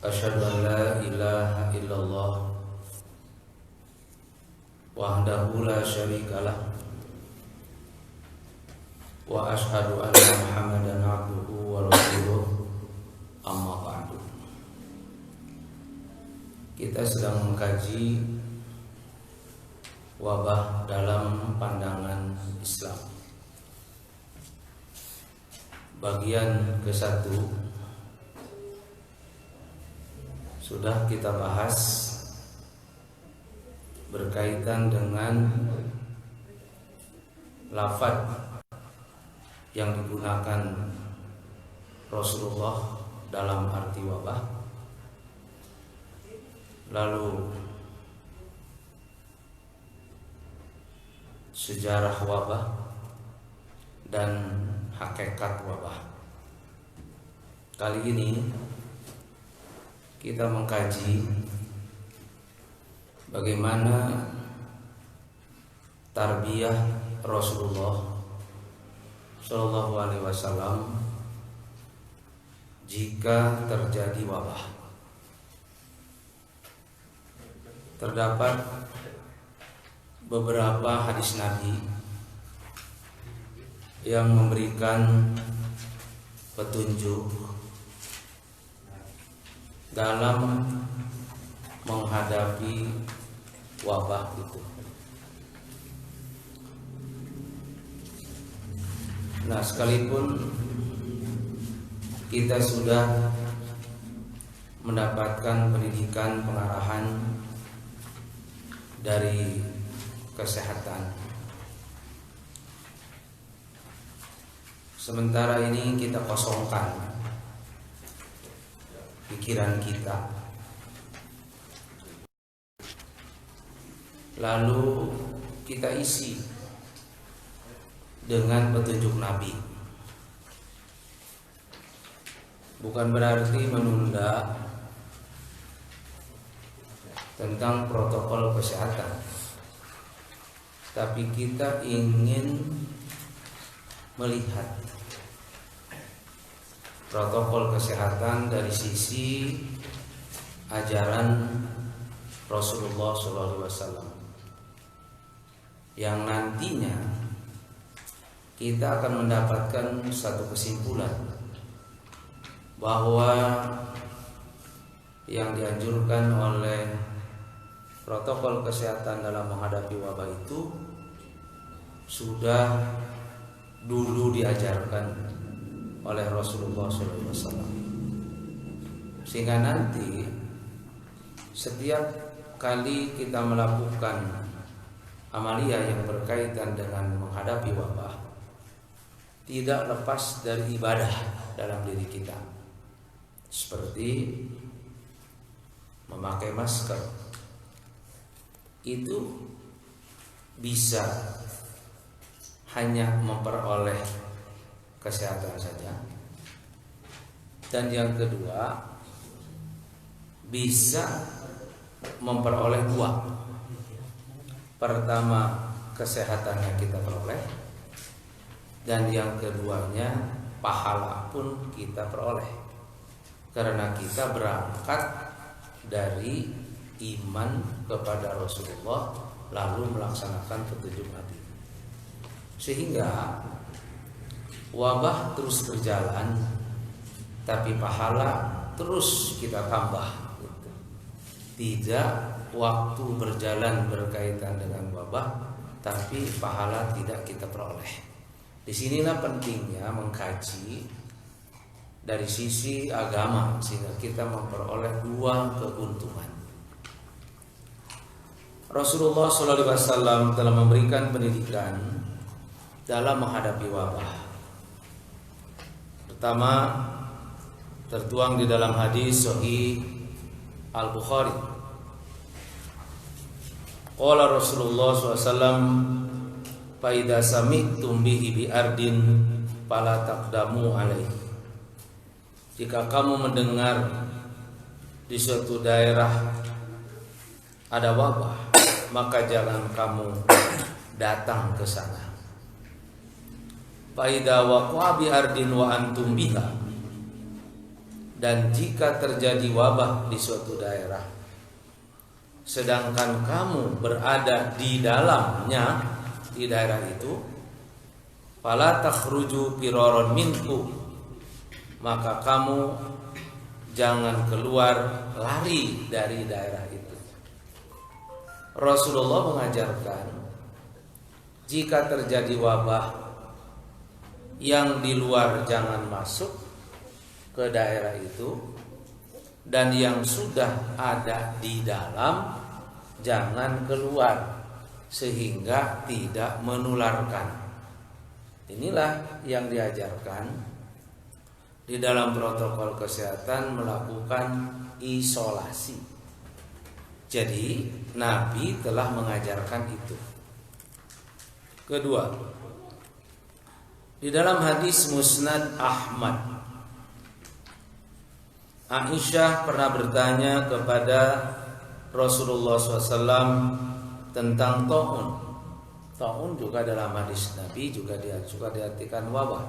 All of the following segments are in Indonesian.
Asyhadu an la ilaha illallah wahdahu la syarikalah wa asyhadu anna Muhammadan abduhu wa rasuluh, amma ba'du. Kita sedang mengkaji wabah dalam pandangan Islam. Bagian ke-1 sudah kita bahas berkaitan dengan lafaz yang digunakan Rasulullah dalam arti wabah. Lalu sejarah wabah dan hakikat wabah. Kali ini kita mengkaji bagaimana tarbiyah Rasulullah Shallallahu Alaihi Wasallam jika terjadi wabah. Terdapat beberapa hadis Nabi yang memberikan petunjuk dalam menghadapi wabah itu. Nah, sekalipun kita sudah mendapatkan pendidikan pengarahan dari kesehatan, sementara ini kita kosongkan pikiran kita, lalu kita isi dengan petunjuk Nabi. Bukan berarti menunda tentang protokol kesehatan, tapi kita ingin melihat protokol kesehatan dari sisi ajaran Rasulullah SAW, yang nantinya kita akan mendapatkan satu kesimpulan bahwa yang dianjurkan oleh protokol kesehatan dalam menghadapi wabah itu sudah dulu diajarkan oleh Rasulullah SAW, sehingga nanti setiap kali kita melakukan amalia yang berkaitan dengan menghadapi wabah, tidak lepas dari ibadah dalam diri kita, seperti memakai masker. Itu bisa hanya memperoleh kesehatan saja, dan yang kedua bisa memperoleh dua. Pertama, kesehatannya kita peroleh, dan yang keduanya pahala pun kita peroleh, karena kita berangkat dari iman kepada Rasulullah lalu melaksanakan petunjuk Nabi, sehingga wabah terus berjalan, tapi pahala terus kita tambah. Tidak waktu berjalan berkaitan dengan wabah, tapi pahala tidak kita peroleh. Disinilah pentingnya mengkaji dari sisi agama, sehingga kita memperoleh dua keuntungan. Rasulullah SAW telah memberikan pendidikan dalam menghadapi wabah. Pertama, tertuang di dalam hadis Sahih Al-Bukhari. Qala Rasulullah SAW, fa idza sami'tum bihi bi ardin fala taqdamu alaihi. Jika kamu mendengar di suatu daerah ada wabah, maka jangan kamu datang ke sana. Fa idza waqa'a bi ardin wa antum biha, Dan jika terjadi wabah di suatu daerah, sedangkan kamu berada di dalamnya, di daerah itu, fala takhruju firaron minku, maka kamu jangan keluar lari dari daerah itu. Rasulullah mengajarkan, jika terjadi wabah, yang di luar jangan masuk ke daerah itu, dan yang sudah ada di dalam jangan keluar sehingga tidak menularkan. Inilah yang diajarkan di dalam protokol kesehatan, melakukan isolasi. Jadi Nabi telah mengajarkan itu. Kedua, di dalam hadis Musnad Ahmad, Aisyah pernah bertanya kepada Rasulullah SAW tentang ta'un. Ta'un juga dalam hadis Nabi juga diartikan wabah.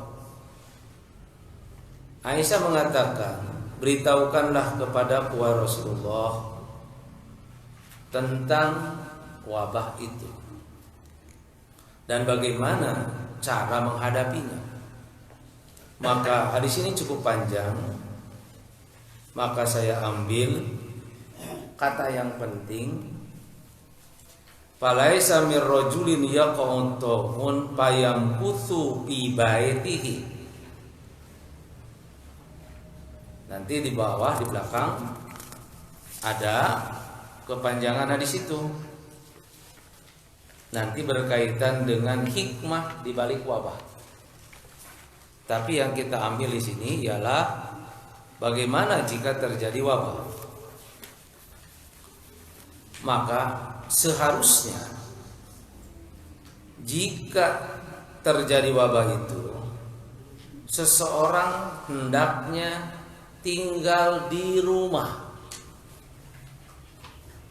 Aisyah mengatakan, beritahukanlah kepada wahai Rasulullah tentang wabah itu dan bagaimana cara menghadapinya. Maka hadis ini cukup panjang, maka saya ambil kata yang penting. Falaisa mir rajulin yaqa'un ta'un fayamkuthu fi baitihi. Nanti di bawah, di belakang ada kepanjangan hadis itu. Nanti berkaitan dengan hikmah di balik wabah. Tapi yang kita ambil di sini ialah bagaimana jika terjadi wabah. Maka seharusnya jika terjadi wabah itu, seseorang hendaknya tinggal di rumah.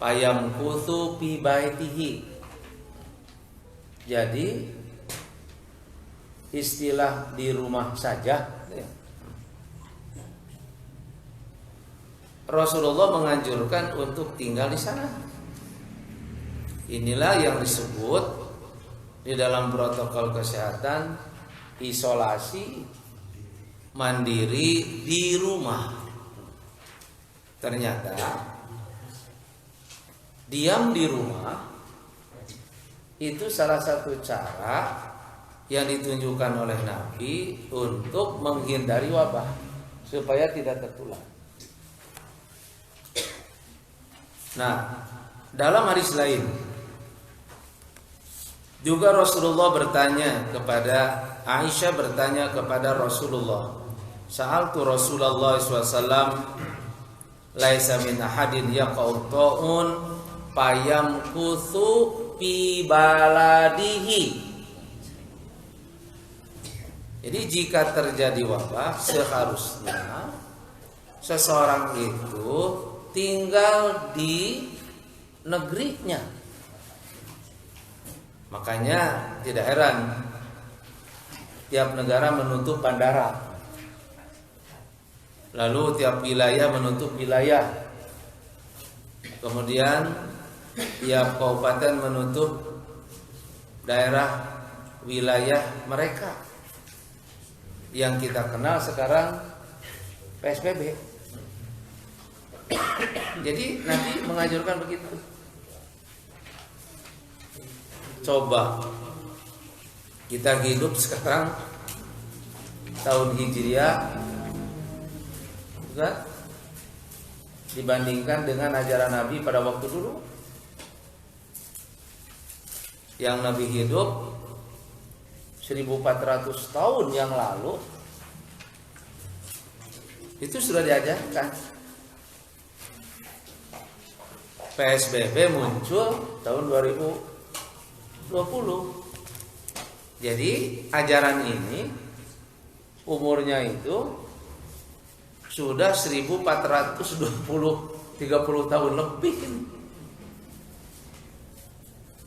Fayamkuthu fi baitihi. Jadi istilah di rumah saja, Rasulullah menganjurkan untuk tinggal di sana. Inilah yang disebut di dalam protokol kesehatan isolasi mandiri di rumah. Ternyata diam di rumah itu salah satu cara yang ditunjukkan oleh Nabi untuk menghindari wabah supaya tidak tertular. Nah, dalam hadis lain juga Rasulullah bertanya kepada Aisyah, bertanya kepada Rasulullah, sa'altu Rasulullah SAW, laisa min ahadin yaqa'u ta'un fayamkuthu fi baladihi. Jadi jika terjadi wabah, seharusnya seseorang itu tinggal di negerinya. Makanya tidak heran tiap negara menutup bandara, lalu tiap wilayah menutup wilayah, kemudian tiap kabupaten menutup daerah wilayah mereka. Yang kita kenal sekarang PSBB. Jadi Nabi mengajarkan begitu. Coba kita hidup sekarang tahun Hijriah, kan? Dibandingkan dengan ajaran Nabi pada waktu dulu. Yang Nabi hidup 1400 tahun yang lalu itu sudah diajarkan. PSBB muncul tahun 2020. Jadi ajaran ini umurnya itu sudah 1430 tahun lebih.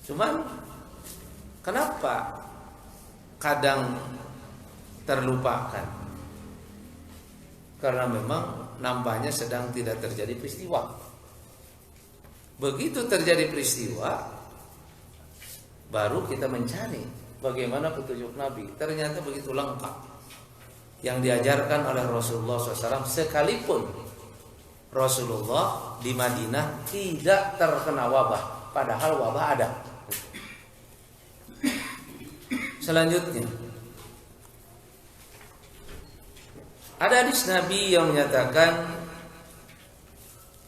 Cuman kenapa kadang terlupakan? Karena memang nampaknya sedang tidak terjadi peristiwa. Begitu terjadi peristiwa, baru kita mencari bagaimana petunjuk Nabi. Ternyata begitu lengkap yang diajarkan oleh Rasulullah SAW, sekalipun Rasulullah di Madinah tidak terkena wabah, padahal wabah ada. Selanjutnya, ada hadis Nabi yang menyatakan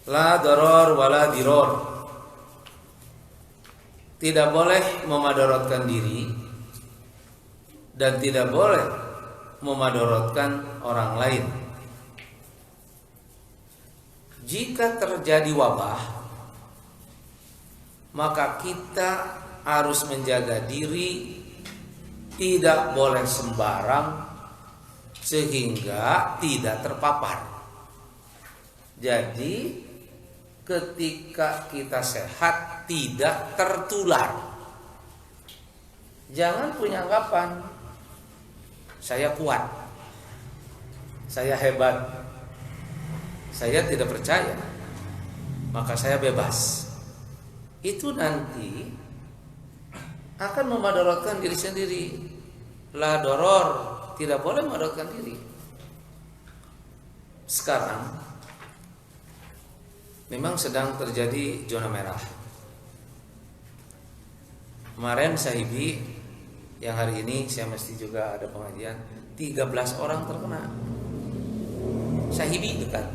la daror wala diror. Tidak boleh memadaratkan diri dan tidak boleh memadaratkan orang lain. Jika terjadi wabah, maka kita harus menjaga diri, tidak boleh sembarang sehingga tidak terpapar. Jadi ketika kita sehat tidak tertular. Jangan punya anggapan saya kuat, saya hebat, saya tidak percaya, maka saya bebas. Itu nanti akan memadaratkan diri sendiri. La doror, tidak boleh memadaratkan diri. Sekarang memang sedang terjadi zona merah. Kemarin Sahibi yang hari ini saya mesti juga ada pengajian, 13 orang terkena. Sahibi itu kan,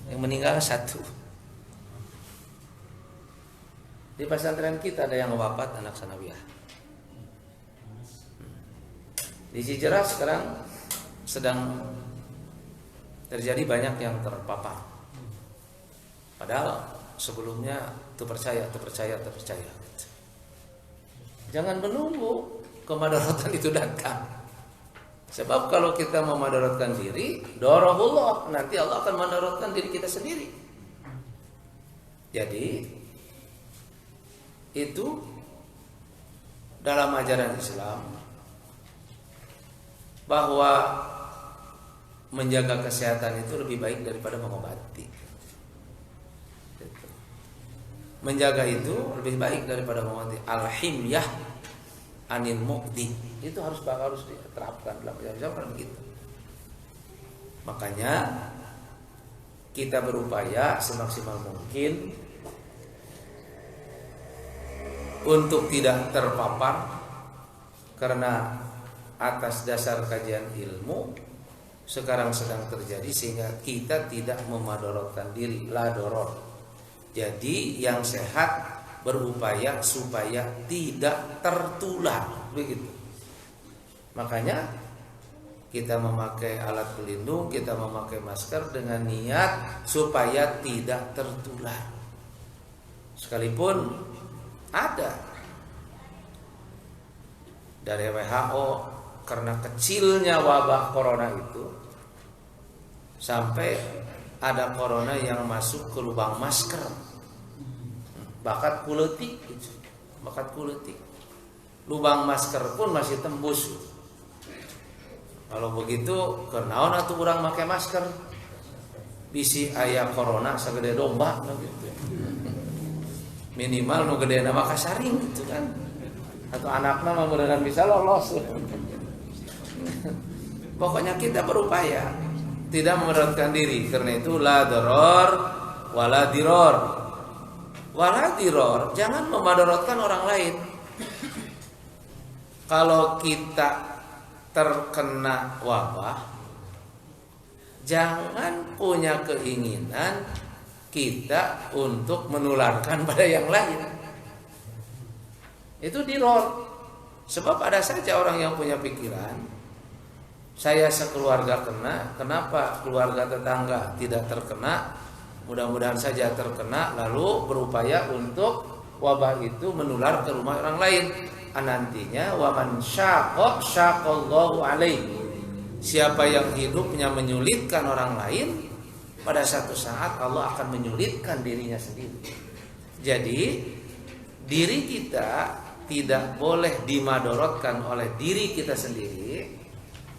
yang meninggal 1. Di pesantren kita ada yang wafat anak sanawiyah. Di Cijerah sekarang sedang terjadi banyak yang terpapar. Padahal sebelumnya terpercaya. Jangan menunggu kemadaratan itu datang. Sebab kalau kita memadaratkan diri, darahullah, nanti Allah akan memadaratkan diri kita sendiri. Jadi itu dalam ajaran Islam bahwa menjaga kesehatan itu lebih baik daripada mengobati. Menjaga itu lebih baik daripada mengobati. Al-himyah anil muqdi, itu harus diterapkan dalam ajaran begitu. Makanya kita berupaya semaksimal mungkin untuk tidak terpapar, karena atas dasar kajian ilmu sekarang sedang terjadi sehingga kita tidak memadaratkan diri, la doror. Jadi yang sehat berupaya supaya tidak tertular, begitu. Makanya kita memakai alat pelindung, kita memakai masker dengan niat supaya tidak tertular. Sekalipun ada dari WHO, karena kecilnya wabah corona itu sampai ada corona yang masuk ke lubang masker, bakat kuletik, lubang masker pun masih tembus. Kalau begitu, kenaon atuh urang make masker? Bisi aya corona sagede domba gitu. Minimal nu gedena mah kasaring gitu kan. Atau anakna mah mudah-mudahan bisa lolos. Pokoknya kita berupaya tidak memadaratkan diri. Karena itu la daror wala diror. Wala diror, jangan memadaratkan orang lain. Kalau kita terkena wabah, jangan punya keinginan kita untuk menularkan pada yang lain. Itu diror. Sebab ada saja orang yang punya pikiran, saya sekeluarga kena, kenapa keluarga tetangga tidak terkena? Mudah-mudahan saja terkena, lalu berupaya untuk wabah itu menular ke rumah orang lain. Nantinya waman syaqqa syaqallahu alaihi. Siapa yang hidupnya menyulitkan orang lain, pada satu saat Allah akan menyulitkan dirinya sendiri. Jadi diri kita tidak boleh dimadaratkan oleh diri kita sendiri.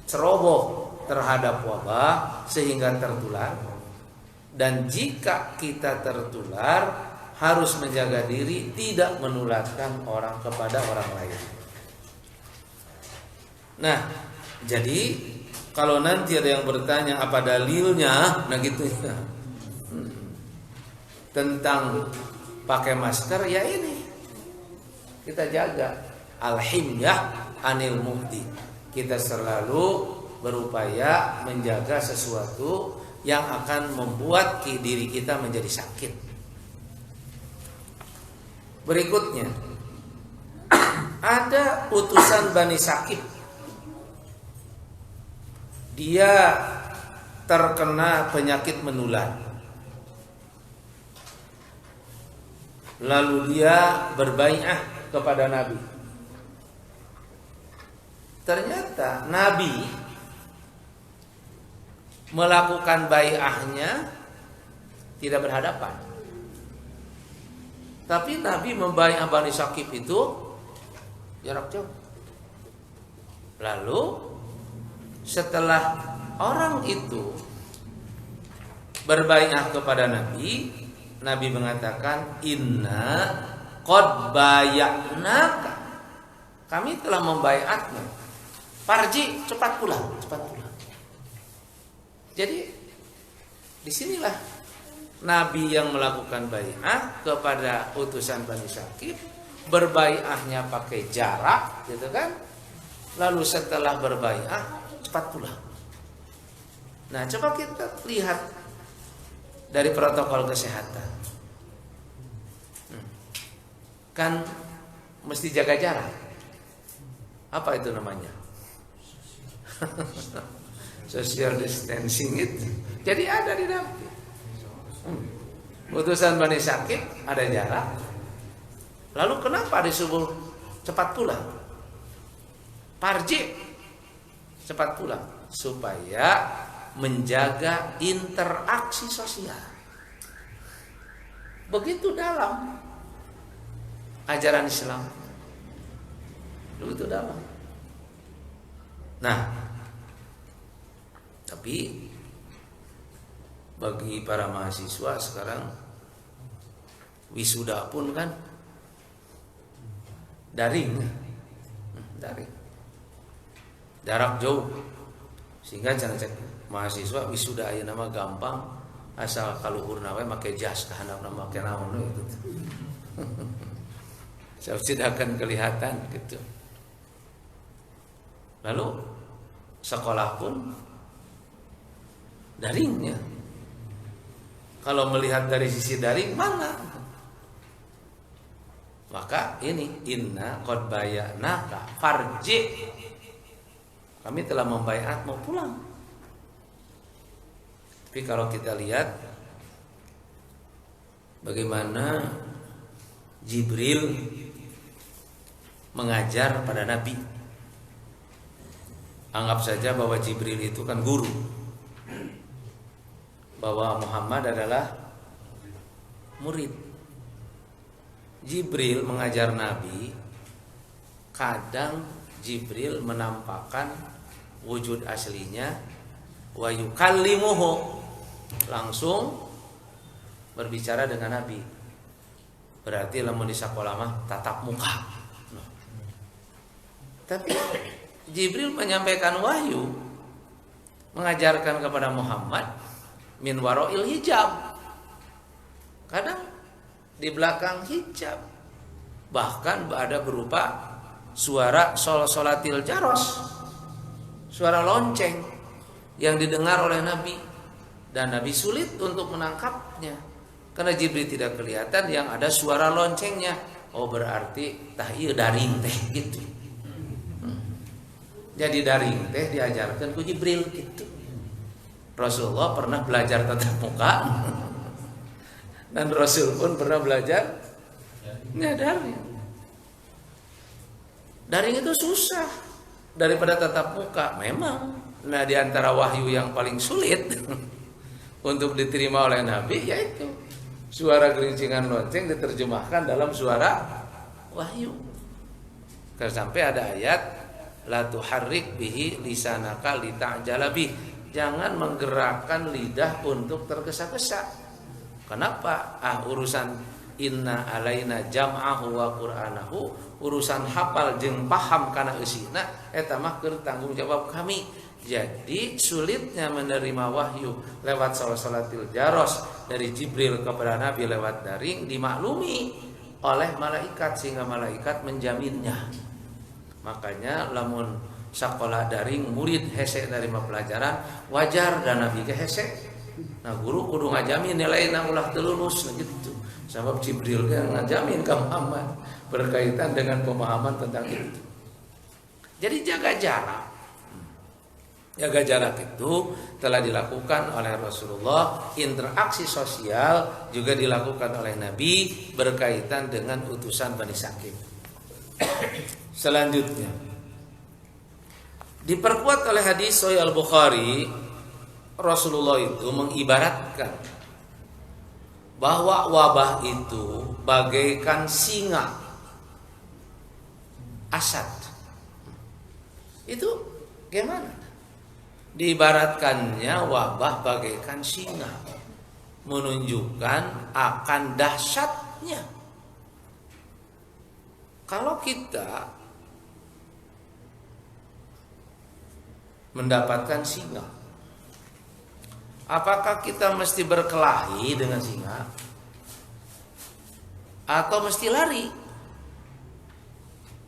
Ceroboh terhadap wabah sehingga tertular. Dan jika kita tertular, harus menjaga diri tidak menularkan orang kepada orang lain. Nah, jadi kalau nanti ada yang bertanya apa dalilnya, nah gitu ya, tentang pakai masker, ya ini kita jaga al-himyah anil muhdi. Kita selalu berupaya menjaga sesuatu yang akan membuat diri kita menjadi sakit. Berikutnya, ada utusan Bani Saqif. Dia terkena penyakit menular. Lalu dia berbai'ah kepada Nabi. Ternyata Nabi melakukan bai'ahnya tidak berhadapan. Tapi Nabi membai'ah Bani Saqif itu jarak jauh. Lalu setelah orang itu berbai'ah kepada Nabi, Nabi mengatakan, inna qad baya'naka, kami telah membai'atmu, farji, cepat pulang, cepat pulang. Jadi disinilah Nabi yang melakukan bai'ah kepada utusan Bani Saqif, berbai'ahnya pakai jarak, gitu kan? Lalu setelah berbai'ah cepat pulang. Nah, coba kita lihat dari protokol kesehatan. Kan mesti jaga jarak. Apa itu namanya? Social distancing itu. Jadi ada di dalam. Utusan Bani Saqif ada jarak. Lalu kenapa disuruh cepat pulang? Parji, cepat pulang, supaya menjaga interaksi sosial. Begitu dalam ajaran Islam. Begitu dalam. Nah, tapi bagi para mahasiswa sekarang wisuda pun kan daring, jarak jauh, sehingga jangan mahasiswa wisuda aya nama gampang, asal kaluhurna we make jas kahandapna make naon gitu. Tidak akan kelihatan gitu. Lalu sekolah pun daringnya. Kalau melihat dari sisi daring mana? Maka ini inna qad baya'naka farji. Kami telah membaiat mau pulang. Tapi kalau kita lihat bagaimana Jibril mengajar pada Nabi. Anggap saja bahwa Jibril itu kan guru, bahwa Muhammad adalah murid. Jibril mengajar Nabi, kadang Jibril menampakkan wujud aslinya, wa yukallimuhu, langsung berbicara dengan Nabi. Berarti lamun di sekolah mah tatap muka. Tapi Jibril menyampaikan wahyu, mengajarkan kepada Muhammad min waro'il hijab, kadang di belakang hijab, bahkan ada berupa suara solatil jaros, suara lonceng yang didengar oleh Nabi, dan Nabi sulit untuk menangkapnya karena Jibril tidak kelihatan, yang ada suara loncengnya. Oh, berarti tah ieu daring teh gitu. Jadi daring teh diajarkan ku Jibril gitu. Rasulullah pernah belajar tatap muka dan Rasul pun pernah belajar daring. Daring itu susah daripada tatap muka memang. Nah, di antara wahyu yang paling sulit untuk diterima oleh Nabi yaitu suara gerincingan lonceng diterjemahkan dalam suara wahyu. Sampai ada ayat la tuharrik bihi lisanaka lita'jala bih. Jangan menggerakkan lidah untuk tergesa-gesa. Kenapa? Urusan inna alaina jam'ahu wa qur'anahu, urusan hafal jeung paham kana eusina eta mah keur tanggung jawab kami. Jadi sulitnya menerima wahyu lewat salatil jaros dari Jibril kepada Nabi lewat daring dimaklumi oleh malaikat sehingga malaikat menjaminnya. Makanya lamun sakola daring murid hese dari pelajaran wajar dan Nabi ge hese. Nah guru kudu ngajamin nilainya ulah teu lulus gitu. Sebab Jibril ge ngajamin ka Muhammad berkaitan dengan pemahaman tentang itu. Jadi jaga jarak. Jaga jarak itu telah dilakukan oleh Rasulullah. Interaksi sosial juga dilakukan oleh Nabi berkaitan dengan utusan Bani Sakim. Selanjutnya diperkuat oleh hadis Sahih Al-Bukhari, Rasulullah itu mengibaratkan bahwa wabah itu bagaikan singa asad. Itu gimana? Diibaratkannya wabah bagaikan singa, menunjukkan akan dahsyatnya. Kalau kita mendapatkan singa, apakah kita mesti berkelahi dengan singa atau mesti lari?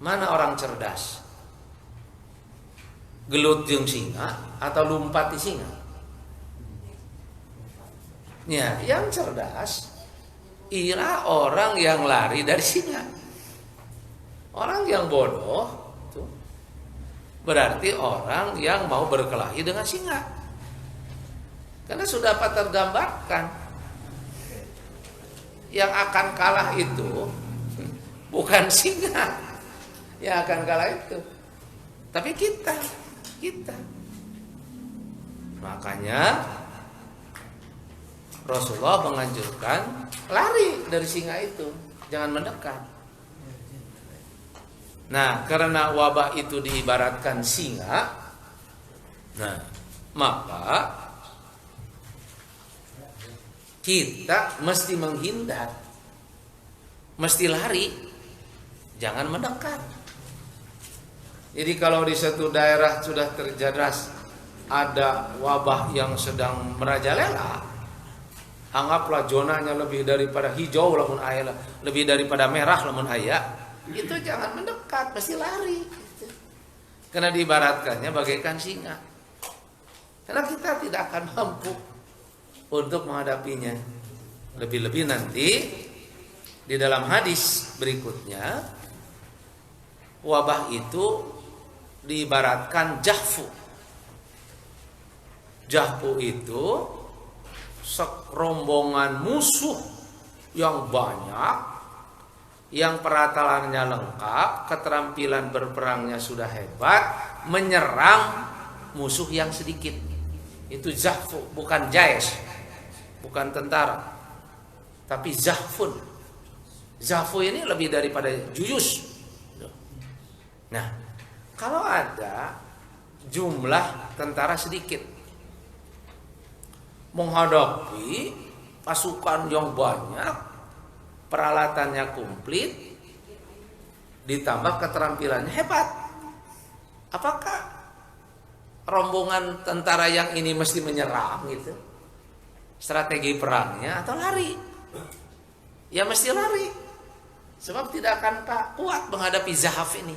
Mana orang cerdas? Gelut jeung singa atau lompat di singa? Ya, yang cerdas ialah orang yang lari dari singa. Orang yang bodoh itu berarti orang yang mau berkelahi dengan singa. Karena sudah tergambarkan yang akan kalah itu bukan singa, yang akan kalah itu, tapi kita. Makanya Rasulullah menganjurkan lari dari singa itu, jangan mendekat. Nah, karena wabah itu diibaratkan singa, nah maka kita mesti menghindar, mesti lari, jangan mendekat. Jadi kalau di satu daerah sudah terjadi ada wabah yang sedang merajalela, anggaplah zonanya lebih daripada hijau lamun aya, lebih daripada merah lamun aya, itu jangan mendekat, mesti lari. Karena diibaratkannya bagaikan singa. Karena kita tidak akan mampu untuk menghadapinya. Lebih-lebih nanti di dalam hadis berikutnya, wabah itu diibaratkan jahfu. Jahfu itu serombongan musuh yang banyak, yang peratalannya lengkap, keterampilan berperangnya sudah hebat, menyerang musuh yang sedikit. Itu zahfu, bukan jais, bukan tentara, tapi zahfun. Zahfu ini lebih daripada juyus. Nah, kalau ada jumlah tentara sedikit menghadapi pasukan yang banyak, peralatannya komplit, ditambah keterampilannya hebat, apakah rombongan tentara yang ini mesti menyerang gitu? Strategi perangnya atau lari? Ya mesti lari, sebab tidak akan kuat menghadapi zahaf ini,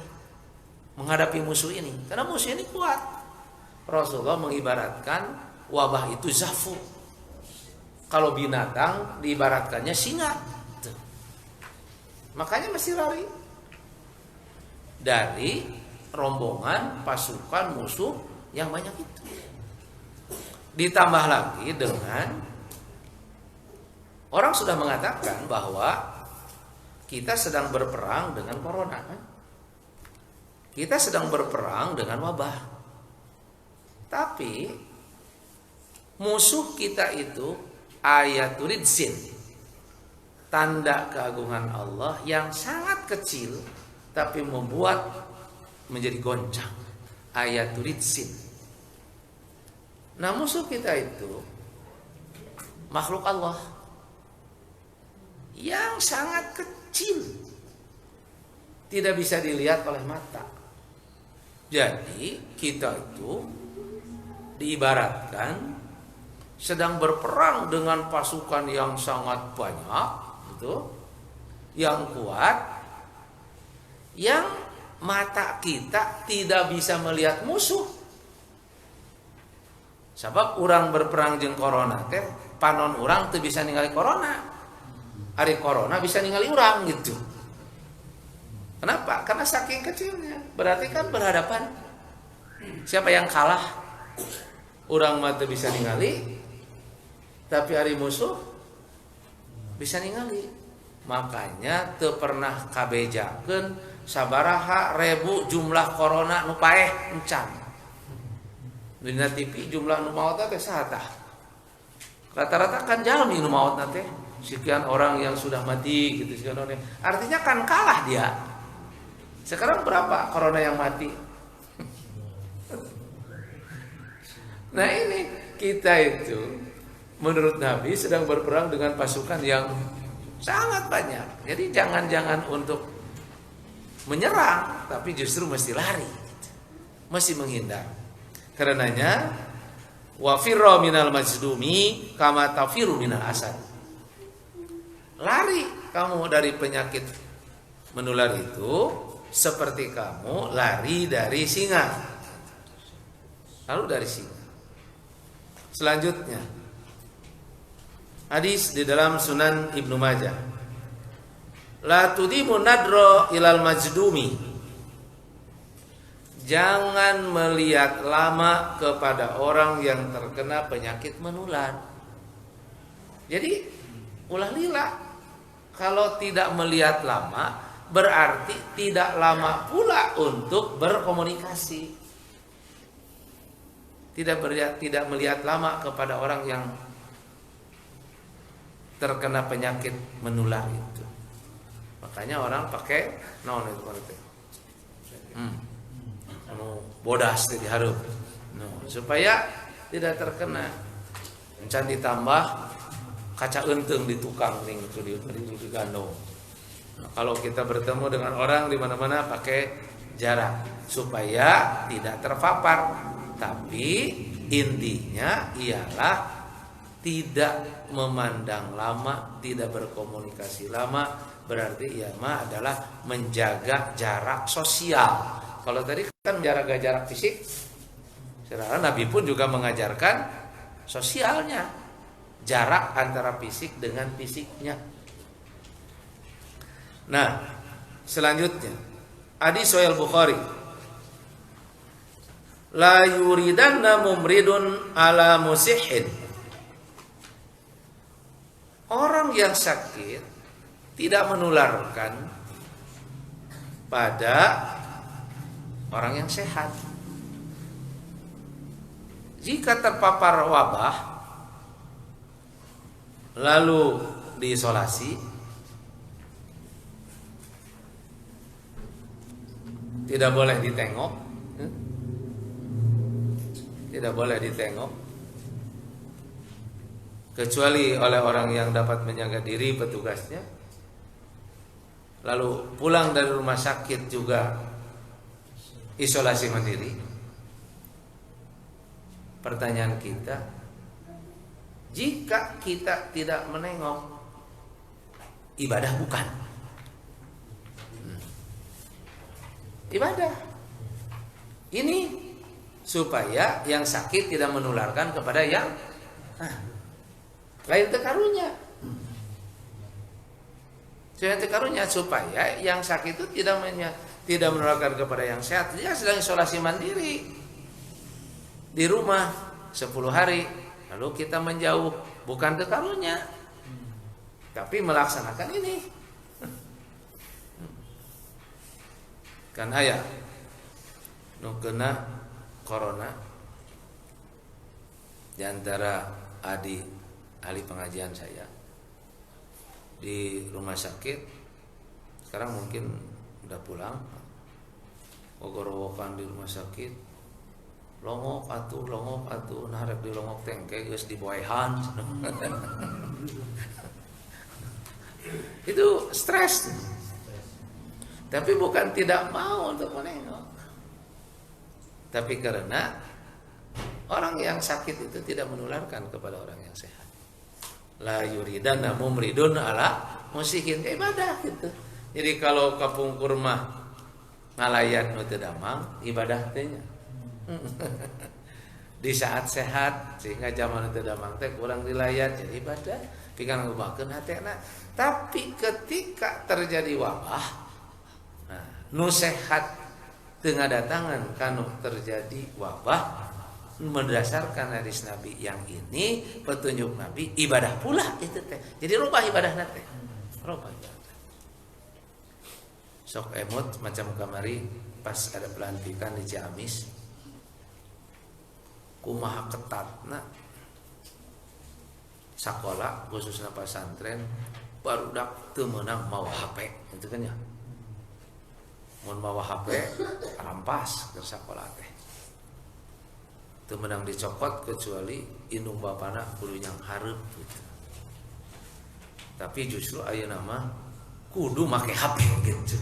menghadapi musuh ini, karena musuh ini kuat. Rasulullah mengibaratkan wabah itu zahfu. Kalau binatang diibaratkannya singa. Makanya mesti lari dari rombongan pasukan musuh yang banyak itu. Ditambah lagi dengan orang sudah mengatakan bahwa kita sedang berperang dengan corona. Kita sedang berperang dengan wabah. Tapi musuh kita itu ayatul izzin, tanda keagungan Allah yang sangat kecil tapi membuat menjadi goncang. ayatul ritsin. Nah, musuh kita itu makhluk Allah yang sangat kecil, tidak bisa dilihat oleh mata. Jadi kita itu diibaratkan sedang berperang dengan pasukan yang sangat banyak, gitu, yang kuat, yang mata kita tidak bisa melihat musuh. Sebab orang berperang jeung corona teh panon orang teu bisa ningali corona. Ari corona bisa ningali orang gitu. Kenapa? Karena saking kecilnya. Berarti kan berhadapan. Siapa yang kalah? Orang mah teu bisa ningali, tapi ari musuh bisa ningali. Makanya teu pernah kabejakeun sabaraha ribu jumlah corona nu paeh encan. Dina TV jumlah nu maot teh saha? Rata-rata kan jalmi nu maot teh sekian orang yang sudah mati gitu, sekian orang. Artinya kan kalah dia. Sekarang berapa corona yang mati? Nah, ini kita itu menurut Nabi sedang berperang dengan pasukan yang sangat banyak. Jadi jangan-jangan untuk menyerang, tapi justru mesti lari, mesti menghindar. Karenanya wa firra minal majdumi kama tafiru minal asad. Lari kamu dari penyakit menular itu seperti kamu lari dari singa. Lalu dari singa. Selanjutnya hadis di dalam Sunan Ibnu Majah. La tudimu nadro ilal majdumi. Jangan melihat lama kepada orang yang terkena penyakit menular. Jadi ulah lila. Kalau tidak melihat lama berarti tidak lama pula untuk berkomunikasi. Tidak melihat lama kepada orang yang terkena penyakit menular itu. Makanya orang pakai naon itu berarti. Bodas teh diharup. Supaya tidak terkena. Encan ditambah kaca eunteng di tukang ning itu di gandong. Nah, kalau kita bertemu dengan orang di mana-mana pakai jarak supaya tidak terpapar. Tapi intinya ialah tidak memandang lama, tidak berkomunikasi lama, berarti ia mah adalah menjaga jarak sosial. Kalau tadi kan menjaga jarak fisik, secara Nabi pun juga mengajarkan sosialnya, jarak antara fisik dengan fisiknya. Nah, selanjutnya hadis Sahih Bukhari. La yuridanna mumridun ala musihin. Orang yang sakit tidak menularkan pada orang yang sehat. Jika terpapar wabah lalu diisolasi, tidak boleh ditengok. Tidak boleh ditengok kecuali oleh orang yang dapat menjaga diri, petugasnya. Lalu pulang dari rumah sakit juga isolasi mandiri. Pertanyaan kita, jika kita tidak menengok, ibadah bukan? Ibadah. Ini supaya yang sakit tidak menularkan kepada yang lain tekarunya. Supaya yang sakit itu tidak menularkan kepada yang sehat. Dia sedang isolasi mandiri di rumah 10 hari, lalu kita menjauh, bukan tekarunya, tapi melaksanakan ini. Kan aya nu kena corona di antara ahli pengajian saya di rumah sakit. Sekarang mungkin udah pulang, ogor-ogokan di rumah sakit, longok atuh narek di longok tengke geus diboehan. Itu stres. Tapi bukan tidak mau untuk menengok. Tapi karena orang yang sakit itu tidak menularkan kepada orang yang sehat. La yuridanna mumridun ala musikin ibadah gitu. Jadi kalau kapungkur mah ngalayan nu teu damang ibadah teh nya. Di saat sehat sehingga zaman teu damang teh kurang dilayan jadi ibadah pikan ngubakeun hatena. Tapi ketika terjadi wabah, nah, nu sehat teu ngadatangan kanu terjadi wabah. Berdasarkan hadis Nabi yang ini, petunjuk Nabi, ibadah pula itu teh. Jadi rubah ibadah teh. Rubah ibadah. Sok emot macam kamari pas ada pelantikan di Ciamis. Kumaha ketatna sakola khususnya pesantren barudak teu meunang mawa HP itu kan ya. Mun mawa HP rampas ke sakola teh. Teu menang dicokot kecuali indung bapana kudu yang hareup gitu. Tapi justru ayeuna mah kudu make HP gitu.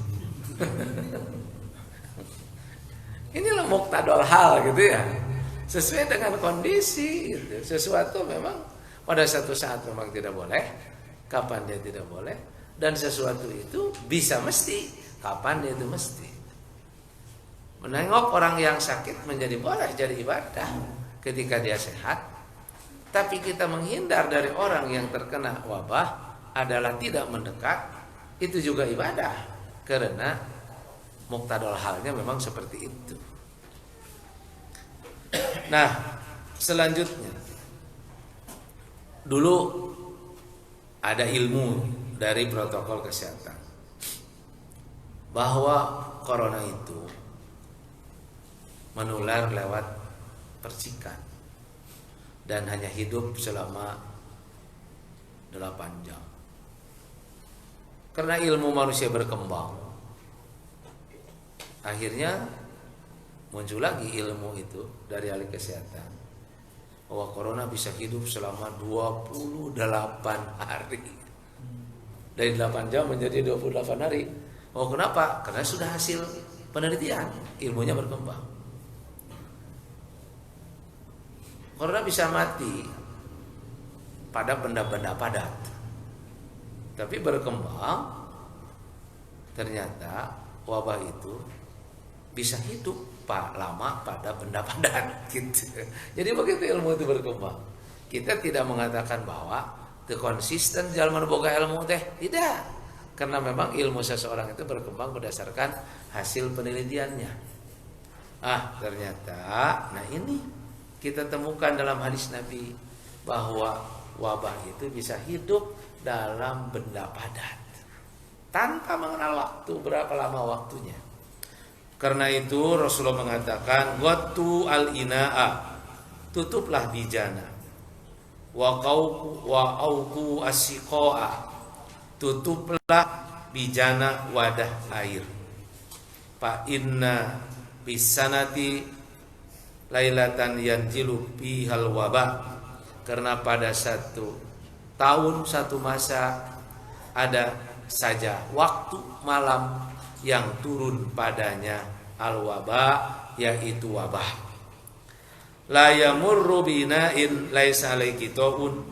Inilah muqtadal hal gitu ya. Sesuai dengan kondisi gitu. Sesuatu memang pada satu saat memang tidak boleh, kapan dia tidak boleh, dan sesuatu itu bisa mesti, kapan dia itu mesti. Menengok orang yang sakit menjadi boleh jadi ibadah ketika dia sehat. Tapi kita menghindar dari orang yang terkena wabah adalah tidak mendekat, itu juga ibadah. Karena muqtadal halnya memang seperti itu. Nah, selanjutnya dulu ada ilmu dari protokol kesehatan bahwa corona itu menular lewat percikan dan hanya hidup selama 8 jam. Karena ilmu manusia berkembang, akhirnya muncul lagi ilmu itu dari ahli kesehatan bahwa corona bisa hidup selama 28 hari. Dari 8 jam menjadi 28 hari. Oh, kenapa? Karena sudah hasil penelitian, ilmunya berkembang. Corona bisa mati pada benda-benda padat. Tapi berkembang, ternyata wabah itu bisa hidup lama pada benda padat gitu. Jadi begitu ilmu itu berkembang. Kita tidak mengatakan bahwa itu konsisten jalan boga ilmu teh, tidak. Karena memang ilmu seseorang itu berkembang berdasarkan hasil penelitiannya. Ternyata, nah ini kita temukan dalam hadis Nabi bahwa wabah itu bisa hidup dalam benda padat tanpa mengenal waktu, berapa lama waktunya. Karena itu Rasulullah mengatakan watu al-ina'a, tutuplah bijana, wa auku asiqa'a, tutuplah bijana wadah air. Fa inna bisanati lailatan yanzilu bihal wabah, karena pada satu tahun, satu masa ada saja waktu malam yang turun padanya al-wabah, yaitu wabah. La yamurru bina'in laisa alaihi ta'un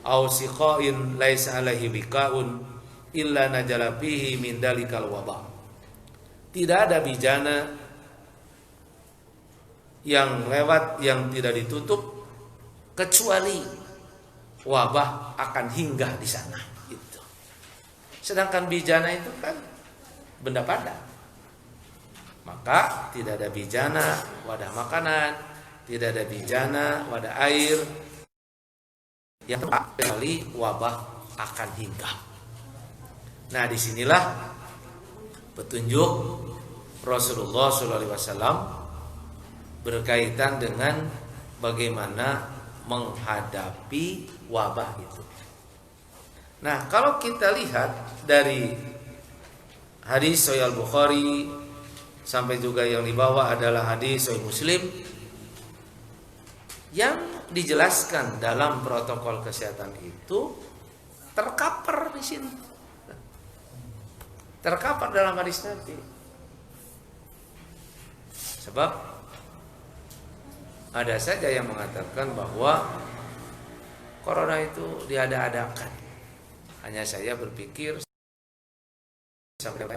aw siqa'in laisa alaihi bika'un illa najala fihi min dalikal wabah. Tidak ada bijana yang lewat yang tidak ditutup kecuali wabah akan hinggah di sana gitu. Sedangkan bijana itu kan benda padat, maka tidak ada bijana wadah makanan, tidak ada bijana wadah air yang kecuali wabah akan hinggah. Nah, disinilah petunjuk Rasulullah SAW berkaitan dengan bagaimana menghadapi wabah itu. Nah, kalau kita lihat dari hadis Sahih Al-Bukhari sampai juga yang dibawa adalah hadis Sahih Muslim, Yang dijelaskan dalam protokol kesehatan itu tercover di sini. Tercover dalam hadis Nabi. Sebab ada saja yang mengatakan bahwa corona itu diada-adakan. Hanya saya berpikir sampai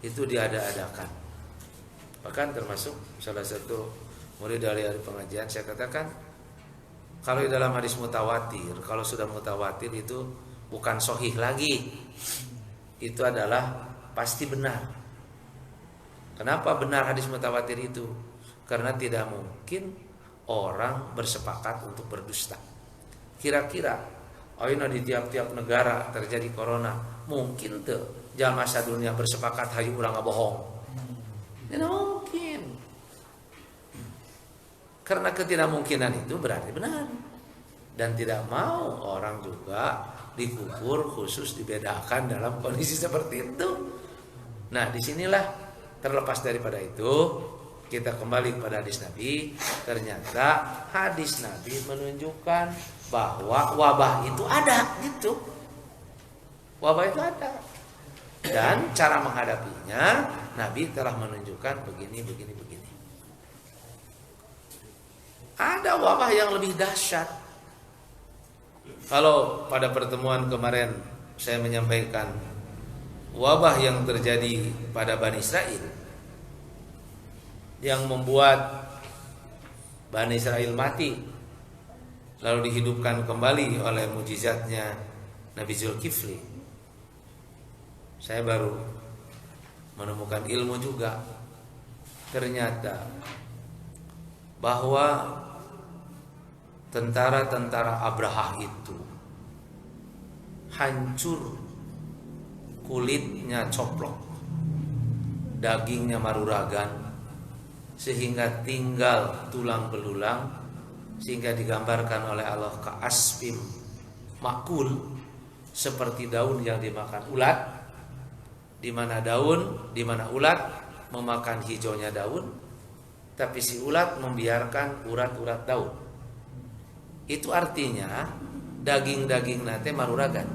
itu diada-adakan. Bahkan termasuk salah satu murid dari pengajian saya katakan, kalau di dalam hadis mutawatir, kalau sudah mutawatir itu bukan sahih lagi. Itu adalah pasti benar. Kenapa benar hadis mutawatir itu? Karena tidak mungkin orang bersepakat untuk berdusta. Kira-kira ayeuna di tiap-tiap negara terjadi corona, mungkin tuh jamaah sadunya bersepakat hayu urang ngabohong. Tidak mungkin. Karena ketidakmungkinan itu berarti benar. Dan tidak mau orang juga dikubur khusus dibedakan dalam kondisi seperti itu. Nah, disinilah terlepas daripada itu kita kembali kepada hadis Nabi. Ternyata hadis Nabi menunjukkan bahwa wabah itu ada gitu. Wabah itu ada. Dan cara menghadapinya Nabi telah menunjukkan begini. Ada wabah yang lebih dahsyat. Kalau pada pertemuan kemarin saya menyampaikan wabah yang terjadi pada Bani Israel yang membuat Bani Israel mati lalu dihidupkan kembali oleh mujizatnya Nabi Zulkifli. Saya baru menemukan ilmu juga. Ternyata bahwa tentara-tentara Abraha itu hancur, kulitnya coplok, dagingnya maruragan, sehingga tinggal tulang belulang, sehingga digambarkan oleh Allah ka'asfim makul, seperti daun yang dimakan ulat, di mana ulat memakan hijaunya daun, tapi si ulat membiarkan urat-urat daun. Itu artinya daging-daging nate maruragan.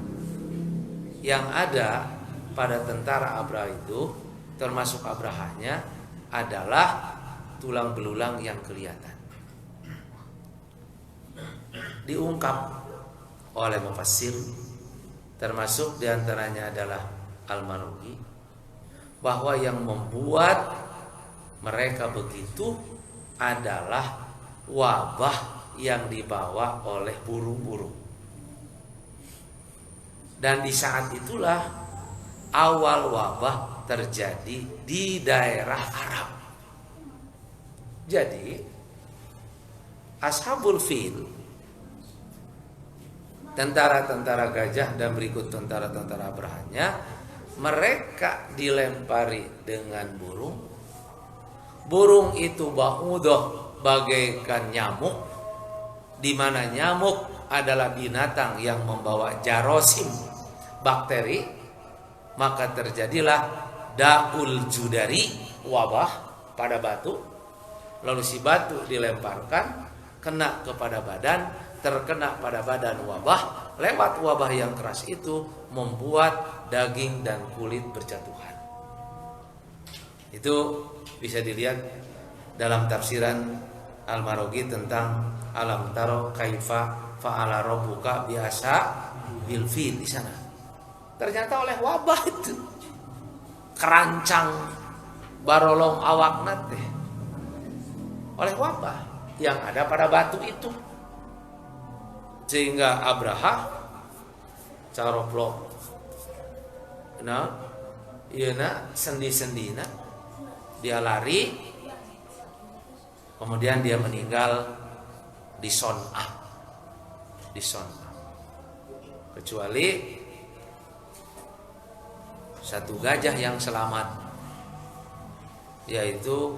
Yang ada pada tentara Abraha itu, termasuk Abrahanya, adalah tulang belulang yang kelihatan. Diungkap oleh mufassir, termasuk diantaranya adalah Al-Marughi, bahwa yang membuat mereka begitu adalah wabah yang dibawa oleh burung-burung. Dan di saat itulah awal wabah terjadi di daerah Arab. Jadi Ashabul Fil, tentara-tentara gajah dan berikut tentara-tentara Abrahanya, mereka dilempari dengan burung. Burung itu ba'udoh, bagaikan nyamuk, di mana nyamuk adalah binatang yang membawa jarosim, bakteri, maka terjadilah daul judari, wabah pada batu. Lalu si batu dilemparkan, kena kepada badan, terkena pada badan wabah, lewat wabah yang keras itu membuat daging dan kulit berjatuhan. Itu bisa dilihat dalam tafsiran Al-Marughi tentang alam taro kaifa fa'ala rabbuka biasa bil fil di sana. Ternyata oleh wabah itu kerancang barolong awakna teh oleh wabah yang ada pada batu itu, sehingga Abraha caroplok sendi-sendina dia lari, kemudian dia meninggal di Son'ah. Kecuali satu gajah yang selamat, yaitu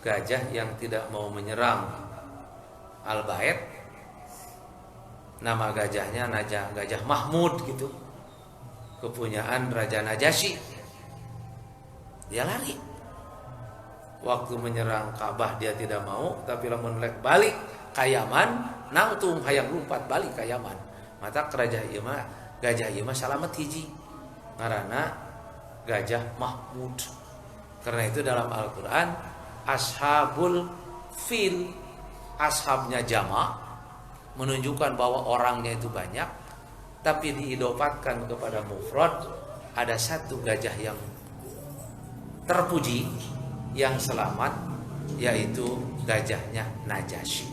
gajah yang tidak mau menyerang Al-Bait. Nama gajahnya Gajah Mahmud gitu, kepunyaan Raja Najasyi. Dia lari waktu menyerang Ka'bah dia tidak mau, tapi lamun lek balik ka Yaman nangtung hayang lumpat balik ka Yaman. Mata kerajaan ieu mah gajah ieu mah salamet hiji. Ngaranna Gajah Mahmud. Karena itu dalam Al-Qur'an ashabul fil, ashabnya jamak menunjukkan bahwa orangnya itu banyak, tapi diidofatkan kepada mufrad. Ada satu gajah yang terpuji, yang selamat, yaitu gajahnya Najasyi.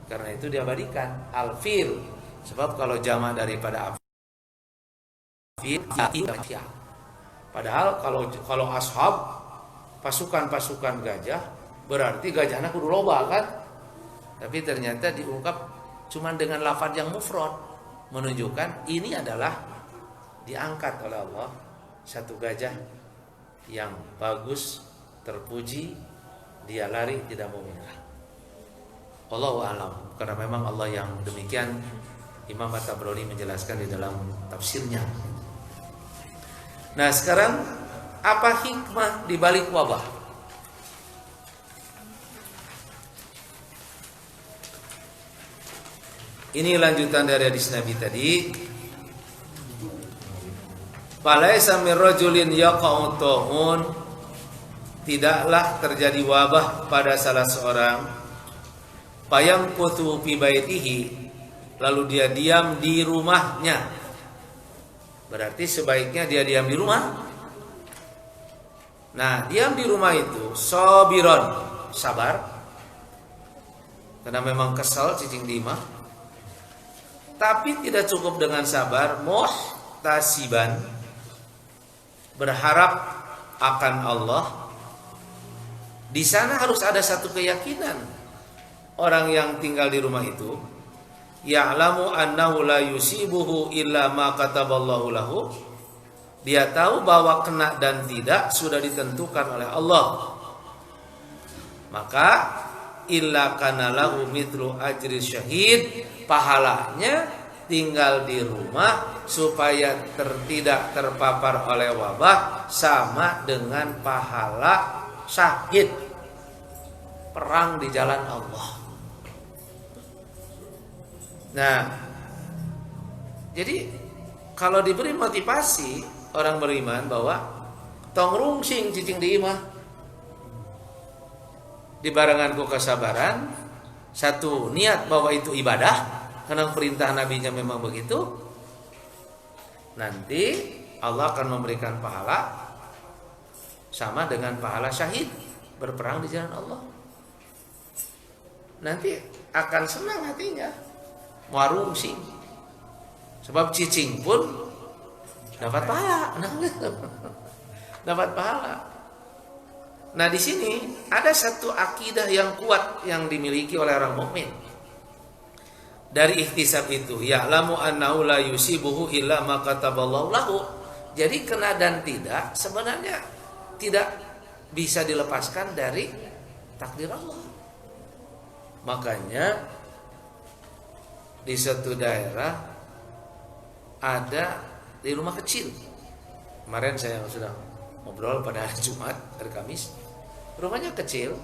Karena itu diabadikan al-fil. Sebab kalau jamak daripada fil, padahal kalau ashab pasukan-pasukan gajah berarti gajahnya kudu loba kan? Tapi ternyata diungkap cuma dengan lafaz yang mufrad, menunjukkan ini adalah diangkat oleh Allah satu gajah yang bagus, terpuji, dia lari tidak mau menyerah. Allahu a'lam. Karena memang Allah yang demikian. Imam At-Tabrani menjelaskan di dalam tafsirnya. Nah, sekarang apa hikmah di balik wabah? Ini lanjutan dari hadis Nabi tadi. Falaisa min rajulin yaqa'u ta'un, tidaklah terjadi wabah pada salah seorang, fayamkuthu fi baitihi, lalu dia diam di rumahnya. Berarti sebaiknya dia diam di rumah. Nah, diam di rumah itu sabiron, sabar. Karena memang kesal cicing dimah. Tapi tidak cukup dengan sabar, muhtasiban, berharap akan Allah. Di sana harus ada satu keyakinan. Orang yang tinggal di rumah itu ya'lamu annahu la yusibuhu illa ma kataballahu lahu. Dia tahu bahwa kena dan tidak sudah ditentukan oleh Allah. Maka illa kana lahu mithlu ajri syahid, pahalanya tinggal di rumah supaya tidak terpapar oleh wabah sama dengan pahala syahid perang di jalan Allah. Nah, jadi kalau diberi motivasi orang beriman bahwa tong rungsing cicing di imah dibarengan ku kesabaran, satu niat bahwa itu ibadah karena perintah nabinya memang begitu, nanti Allah akan memberikan pahala sama dengan pahala syahid berperang di jalan Allah. Nanti akan senang hatinya, warungsing. Sebab cicing pun dapat pahala, dapat pahala. Nah, di sini ada satu akidah yang kuat yang dimiliki oleh orang mukmin. Dari ihtisab itu, ya'lamu annahu la yusibuhu illa ma kataballahu lahu. Jadi kena dan tidak sebenarnya tidak bisa dilepaskan dari takdir Allah. Makanya di suatu daerah ada di rumah kecil. Kemarin saya sudah ngobrol pada hari Jumat, hari Kamis. Rumahnya kecil,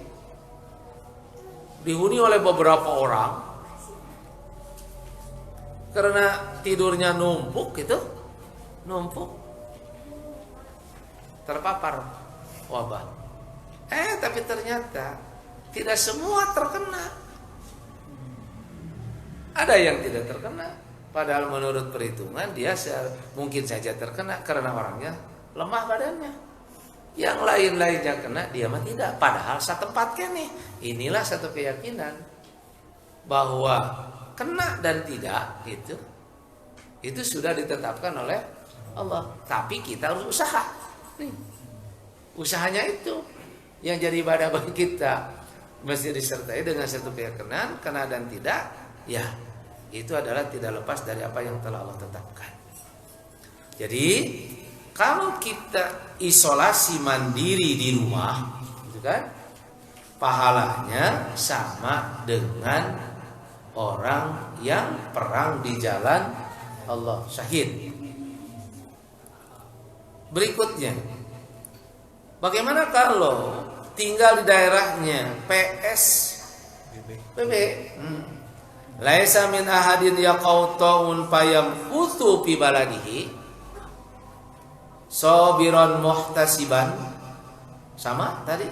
dihuni oleh beberapa orang. Karena tidurnya numpuk gitu, terpapar wabah. Tapi ternyata tidak semua terkena. Ada yang tidak terkena, padahal menurut perhitungan dia mungkin saja terkena karena orangnya lemah badannya. Yang lain-lainnya kena, dia mah tidak. Padahal satempatkan nih. Inilah satu keyakinan bahwa kena dan tidak itu sudah ditetapkan oleh Allah. Tapi kita harus usaha. Usahanya itu yang jadi ibadah bagi kita, mesti disertai dengan satu keyakinan kena dan tidak. Ya, itu adalah tidak lepas dari apa yang telah Allah tetapkan. Jadi kalau kita isolasi mandiri di rumah, gitu kan, pahalanya sama dengan orang yang perang di jalan Allah, syahid. Berikutnya, bagaimana kalau tinggal di daerahnya, PSBB. Laisa min ahadin yaqautun fayamkuthu fi baladihi sabiran muhtasiban, sama tadi,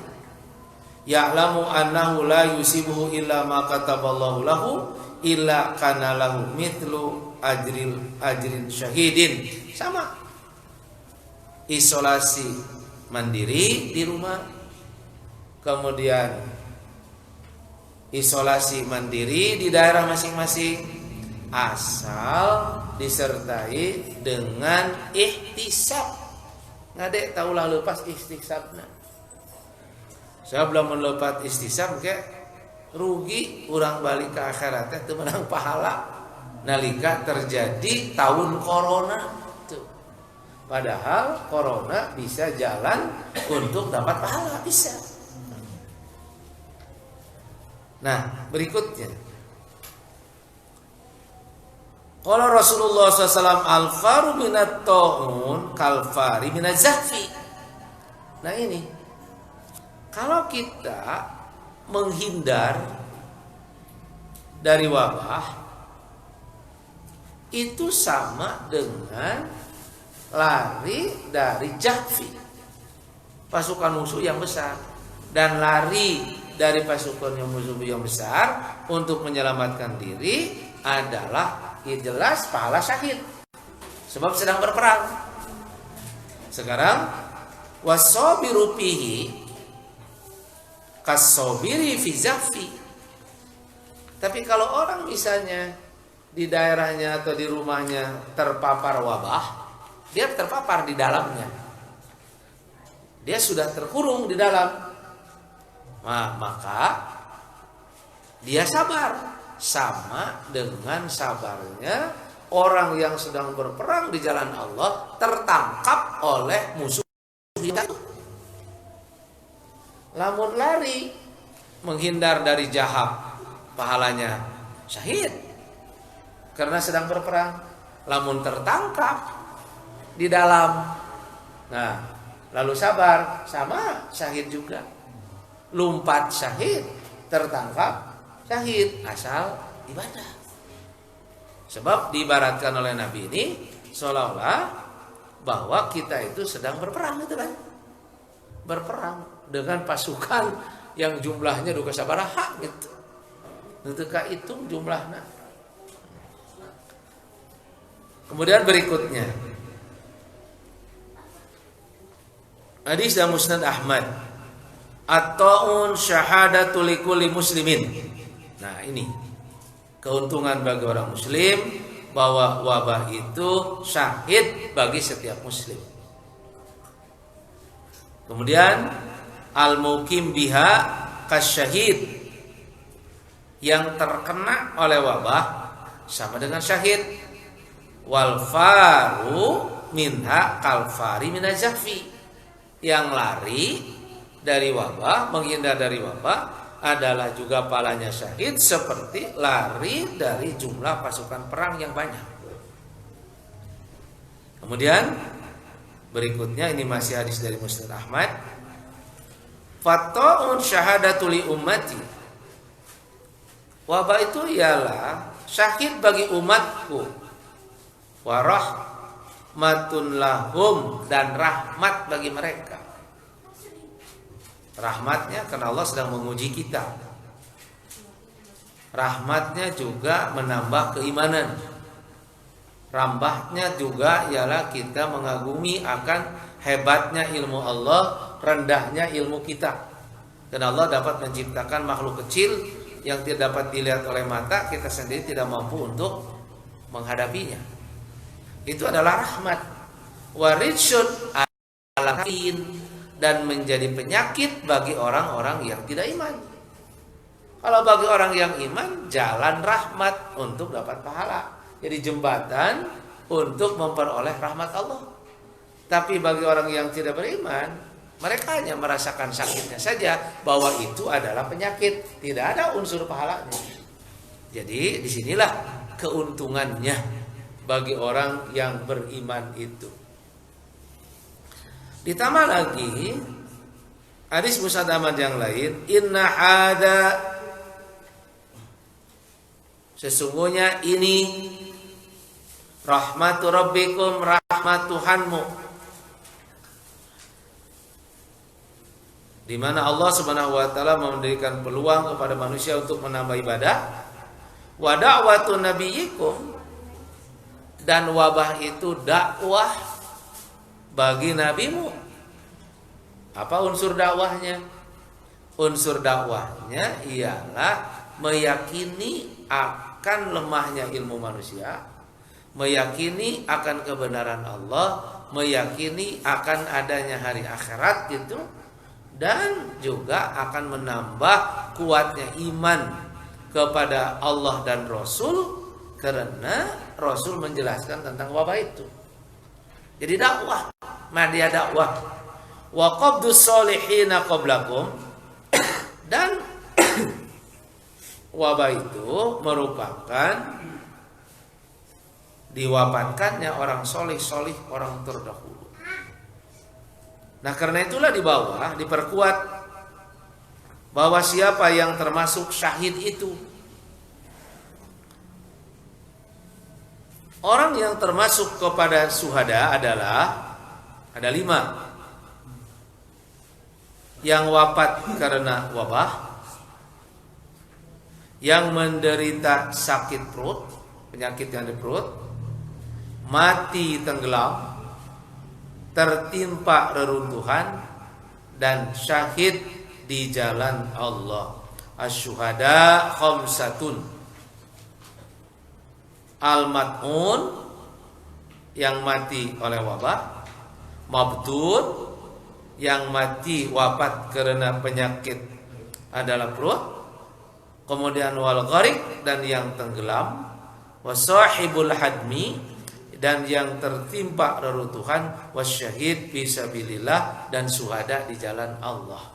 ya'lamu annahu la yusibuhu illa ma kataballahu lahu illa kana lahu mithlu ajrin syahidin, sama. Isolasi mandiri di rumah, kemudian isolasi mandiri di daerah masing-masing, asal disertai dengan ihtisab. Ngadek taulah lepas ihtisabna. Saya belum melepas ihtisab ke rugi urang balik ke akhirat teh teu menang pahala nalika terjadi tahun corona tuh. Padahal corona bisa jalan untuk dapat pahala, bisa. Nah, berikutnya, kalau Rasulullah SAW al-faru minat ta'un kalfari minat zahfi. Nah ini, kalau kita menghindar dari wabah, itu sama dengan lari dari jahfi, pasukan musuh yang besar, dan lari dari pasukan yang musuh yang besar untuk menyelamatkan diri adalah jelas pahala syahid, sebab sedang berperang. Sekarang wasabiru fihi kasabiri fi zahfi. Tapi kalau orang misalnya di daerahnya atau di rumahnya terpapar wabah, dia terpapar di dalamnya, dia sudah terkurung di dalam, maka dia sabar, sama dengan sabarnya orang yang sedang berperang di jalan Allah tertangkap oleh musuh kita. Lamun lari menghindar dari jahab, pahalanya syahid karena sedang berperang. Lamun tertangkap di dalam, nah lalu sabar, sama syahid juga. Lumpat syahid, tertangkap syahid, asal ibadah. Sebab diibaratkan oleh Nabi ini seolah-olah bahwa kita itu sedang berperang, gitu kan? Berperang dengan pasukan yang jumlahnya duka sabaraha gitu. Nutuka itu jumlahnya. Kemudian berikutnya, hadis dalam Musnad Ahmad, at-ta'un syahadatul likulli muslimin. Nah, ini keuntungan bagi orang muslim, bahwa wabah itu syahid bagi setiap muslim. Kemudian al-muqim biha kasyahid, yang terkena oleh wabah sama dengan syahid. Wal faru minha kalfari minazahfi, yang lari dari wabah, menghindar dari wabah adalah juga pahalanya syahid seperti lari dari jumlah pasukan perang yang banyak. Kemudian berikutnya, ini masih hadis dari Musnad Ahmad, fatta'un syahadatul li ummati, wabah itu ialah syahid bagi umatku, warahmatun lahum, dan rahmat bagi mereka. Rahmatnya karena Allah sedang menguji kita. Rahmatnya juga menambah keimanan. Rahmatnya juga ialah kita mengagumi akan hebatnya ilmu Allah, rendahnya ilmu kita. Dan Allah dapat menciptakan makhluk kecil yang tidak dapat dilihat oleh mata, kita sendiri tidak mampu untuk menghadapinya. Itu adalah rahmat. Waridsun alakin, dan menjadi penyakit bagi orang-orang yang tidak iman. Kalau bagi orang yang iman, jalan rahmat untuk dapat pahala, jadi jembatan untuk memperoleh rahmat Allah. Tapi bagi orang yang tidak beriman, mereka hanya merasakan sakitnya saja, bahwa itu adalah penyakit, tidak ada unsur pahalanya. Jadi disinilah keuntungannya bagi orang yang beriman itu. Ditambah lagi, hadis Musnad Ahmad yang lain, inna hada, sesungguhnya ini rahmatu rabbikum, rahmat Tuhanmu, di mana Allah Subhanahu wa taala memberikan peluang kepada manusia untuk menambah ibadah, wa da'watu nabiyyikum, dan wabah itu dakwah bagi nabimu. Apa unsur dakwahnya? Unsur dakwahnya ialah meyakini akan lemahnya ilmu manusia, meyakini akan kebenaran Allah, meyakini akan adanya hari akhirat gitu, dan juga akan menambah kuatnya iman kepada Allah dan Rasul, karena Rasul menjelaskan tentang wabah itu. Jadi dakwah, media dakwah. Wa qabdus solihina qablakum, dan wabah itu merupakan diwafatkannya orang solih-solih, orang terdahulu. Nah, karena itulah di bawah diperkuat bahwa siapa yang termasuk syahid itu, orang yang termasuk kepada syuhada adalah ada 5. Yang wafat karena wabah, yang menderita sakit perut, penyakit yang di perut, mati tenggelam, tertimpa reruntuhan, dan syahid di jalan Allah. Asy-syuhada khamsatun. Al-mat'un, yang mati oleh wabah, mabtun, yang mati wafat karena penyakit adalah perut, kemudian wal gharik, dan yang tenggelam, wasahibul hadmi, dan yang tertimpa reruntuhan, wasyahid fisabilillah, dan syuhada di jalan Allah.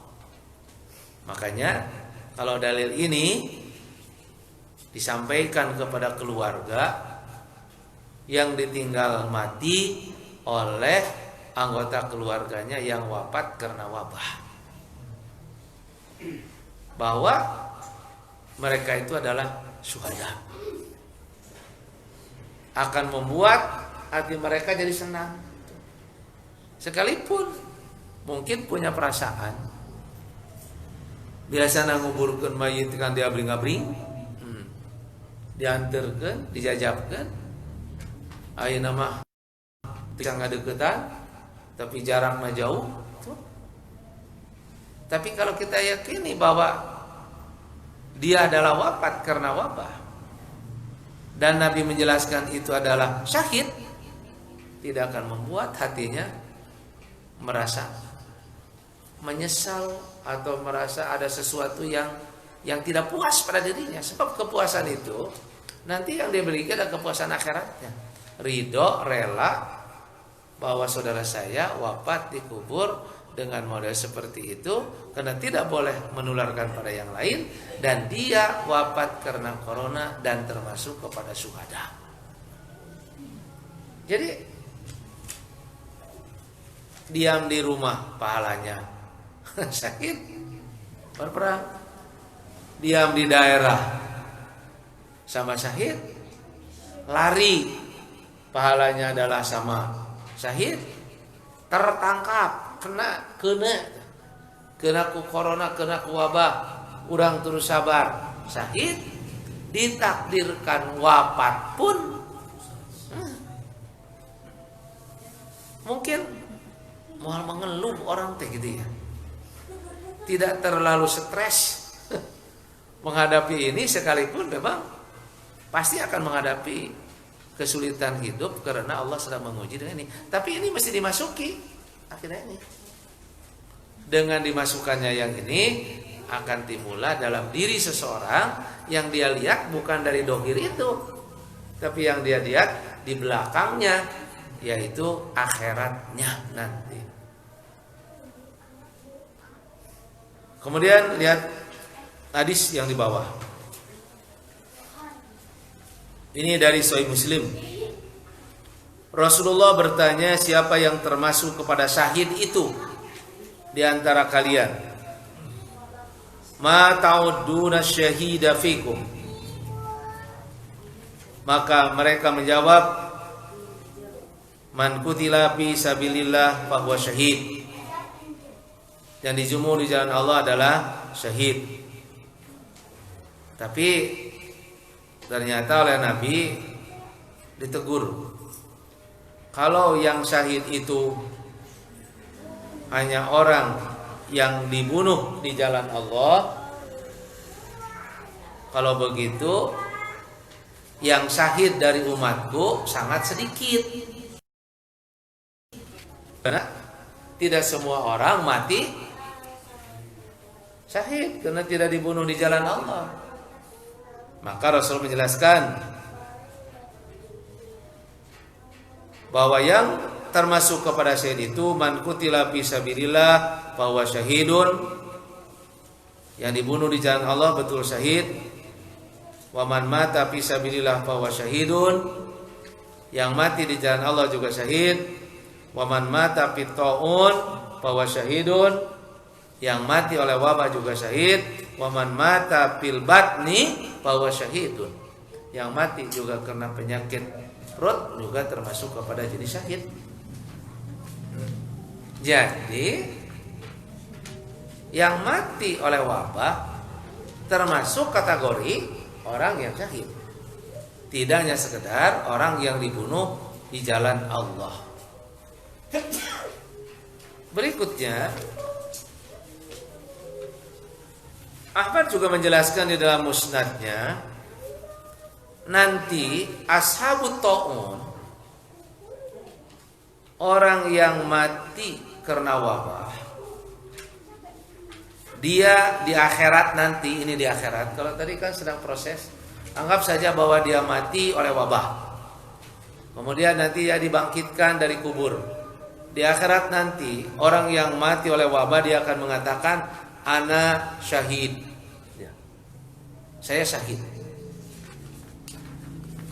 Makanya kalau dalil ini disampaikan kepada keluarga yang ditinggal mati oleh anggota keluarganya yang wafat karena wabah, bahwa mereka itu adalah syuhada, akan membuat hati mereka jadi senang. Sekalipun mungkin punya perasaan, biasa nguburkeun mayit kan diabring-abring, diantarkeun, dijajabkeun, ayeuna mah teu ngadeukeutan, tapi jarak mah jauh. Tapi kalau kita yakini bahwa dia adalah wafat karena wabah, dan Nabi menjelaskan itu adalah syahid, tidak akan membuat hatinya merasa menyesal atau merasa ada sesuatu yang tidak puas pada dirinya. Sebab kepuasan itu nanti yang dia miliki adalah kepuasan akhiratnya. Ridho, rela bahwa saudara saya wafat dikubur dengan model seperti itu, karena tidak boleh menularkan pada yang lain, dan dia wafat karena corona dan termasuk kepada syuhada. Jadi diam di rumah pahalanya sakit berperang, diam di daerah sama syahid, lari pahalanya adalah sama syahid, tertangkap kena ku corona, kena ku wabah, urang terus sabar, syahid, ditakdirkan wafat pun mungkin mau mengeluh orang teh gitu ya, tidak terlalu stres menghadapi ini, sekalipun memang pasti akan menghadapi kesulitan hidup karena Allah sedang menguji dengan ini. Tapi ini mesti dimasuki akhirnya ini. Dengan dimasukkannya yang ini akan timbullah dalam diri seseorang yang dia lihat bukan dari dohir itu, tapi yang dia lihat di belakangnya, yaitu akhiratnya nanti. Kemudian lihat hadis yang di bawah. Ini dari Sahih Muslim. Rasulullah bertanya, siapa yang termasuk kepada syahid itu? di antara kalian, ma ta'udduna syahida fikum. Maka mereka menjawab, man qutila fi sabilillah fa huwa syahid. Yang dibunuh di jalan Allah adalah syahid. Tapi ternyata oleh Nabi ditegur, kalau yang syahid itu hanya orang yang dibunuh di jalan Allah, kalau begitu yang syahid dari umatku sangat sedikit. Karena tidak semua orang mati syahid karena tidak dibunuh di jalan Allah. Maka Rasul menjelaskan bahwa yang termasuk kepada syahid itu man qutila fi sabilillah fa huwa syahidun, yang dibunuh di jalan Allah betul syahid. Wa man mata fi sabilillah fa huwa syahidun, yang mati di jalan Allah juga syahid. Wa man mata fi ta'un fa huwa syahidun, yang mati oleh wabah juga syahid. Wa man mata fil batni fa huwa syahidun, yang mati juga karena penyakit perut juga termasuk kepada jenis syahid. Jadi yang mati oleh wabah termasuk kategori orang yang syahid. Tidak hanya sekedar orang yang dibunuh di jalan Allah. Berikutnya, Ahmad juga menjelaskan di dalam musnadnya, nanti ashabut ta'un, orang yang mati karena wabah, dia di akhirat nanti, ini di akhirat. Kalau tadi kan sedang proses, anggap saja bahwa dia mati oleh wabah, kemudian nanti dia dibangkitkan dari kubur. Di akhirat nanti orang yang mati oleh wabah dia akan mengatakan, ana syahid, saya syahid.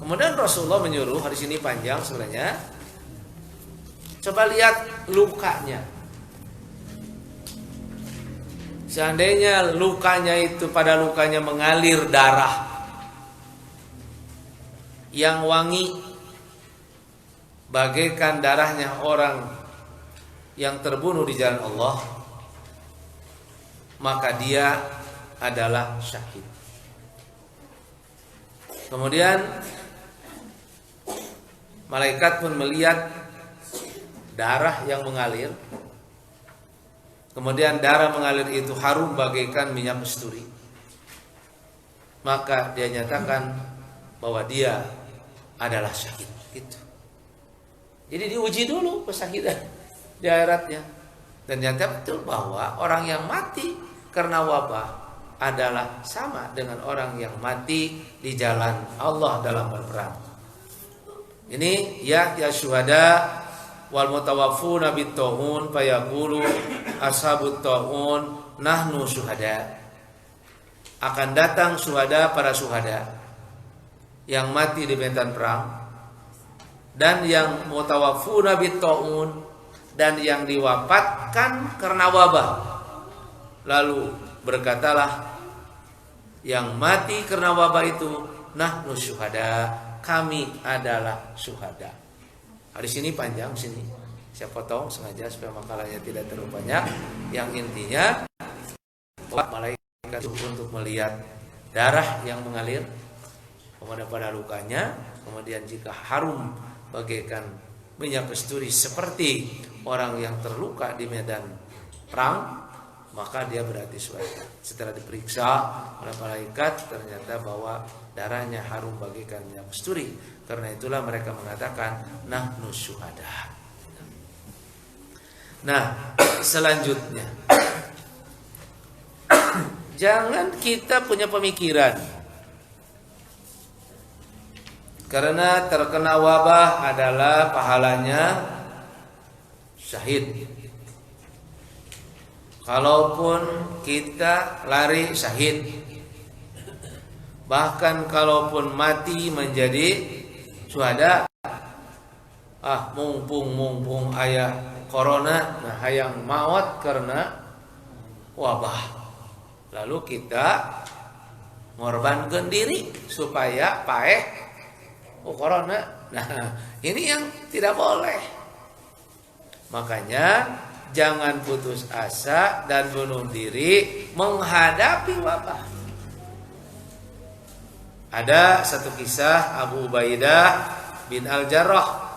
Kemudian Rasulullah menyuruh, hadis ini panjang sebenarnya, coba lihat lukanya. Seandainya lukanya itu, pada lukanya mengalir darah yang wangi bagaikan darahnya orang yang terbunuh di jalan Allah, maka dia adalah syahid. Kemudian malaikat pun melihat darah yang mengalir. Kemudian darah mengalir itu harum bagaikan minyak kasturi. Maka dia nyatakan bahwa dia adalah syahid. Gitu. Jadi diuji dulu kesyahidan di akhiratnya. Dan ternyata betul bahwa orang yang mati karena wabah adalah sama dengan orang yang mati di jalan Allah dalam berperang. Ini ya syuhada wal mutawaffuna bit ta'un fayaqulu ashabut ta'un nahnu syuhada. Akan datang syuhada, para syuhada yang mati di medan perang, dan yang mutawaffuna bit ta'un, dan yang diwafatkan karena wabah. Lalu berkatalah yang mati karena wabah itu, nahnu syuhada, kami adalah syuhada. Hadis ini panjang sini, saya potong sengaja supaya makalahnya tidak terlalu banyak. Yang intinya, malaikat untuk melihat darah yang mengalir kemudian pada lukanya, kemudian jika harum bagaikan minyak kasturi seperti orang yang terluka di medan perang, maka dia berarti syuhada. Setelah diperiksa oleh malaikat, ternyata bahwa darahnya harum bagaikan minyak kasturi. Karena itulah mereka mengatakan nahnu syuhada. Nah, selanjutnya, jangan kita punya pemikiran karena terkena wabah adalah pahalanya syahid. Kalaupun kita lari syahid, bahkan kalaupun mati menjadi syuhada, mumpung aya corona, nah hayang maot karena wabah. Lalu kita ngorbankan diri supaya paeh corona. Nah, ini yang tidak boleh. Makanya jangan putus asa dan bunuh diri menghadapi wabah. Ada satu kisah Abu Ubaidah bin Al-Jarrah.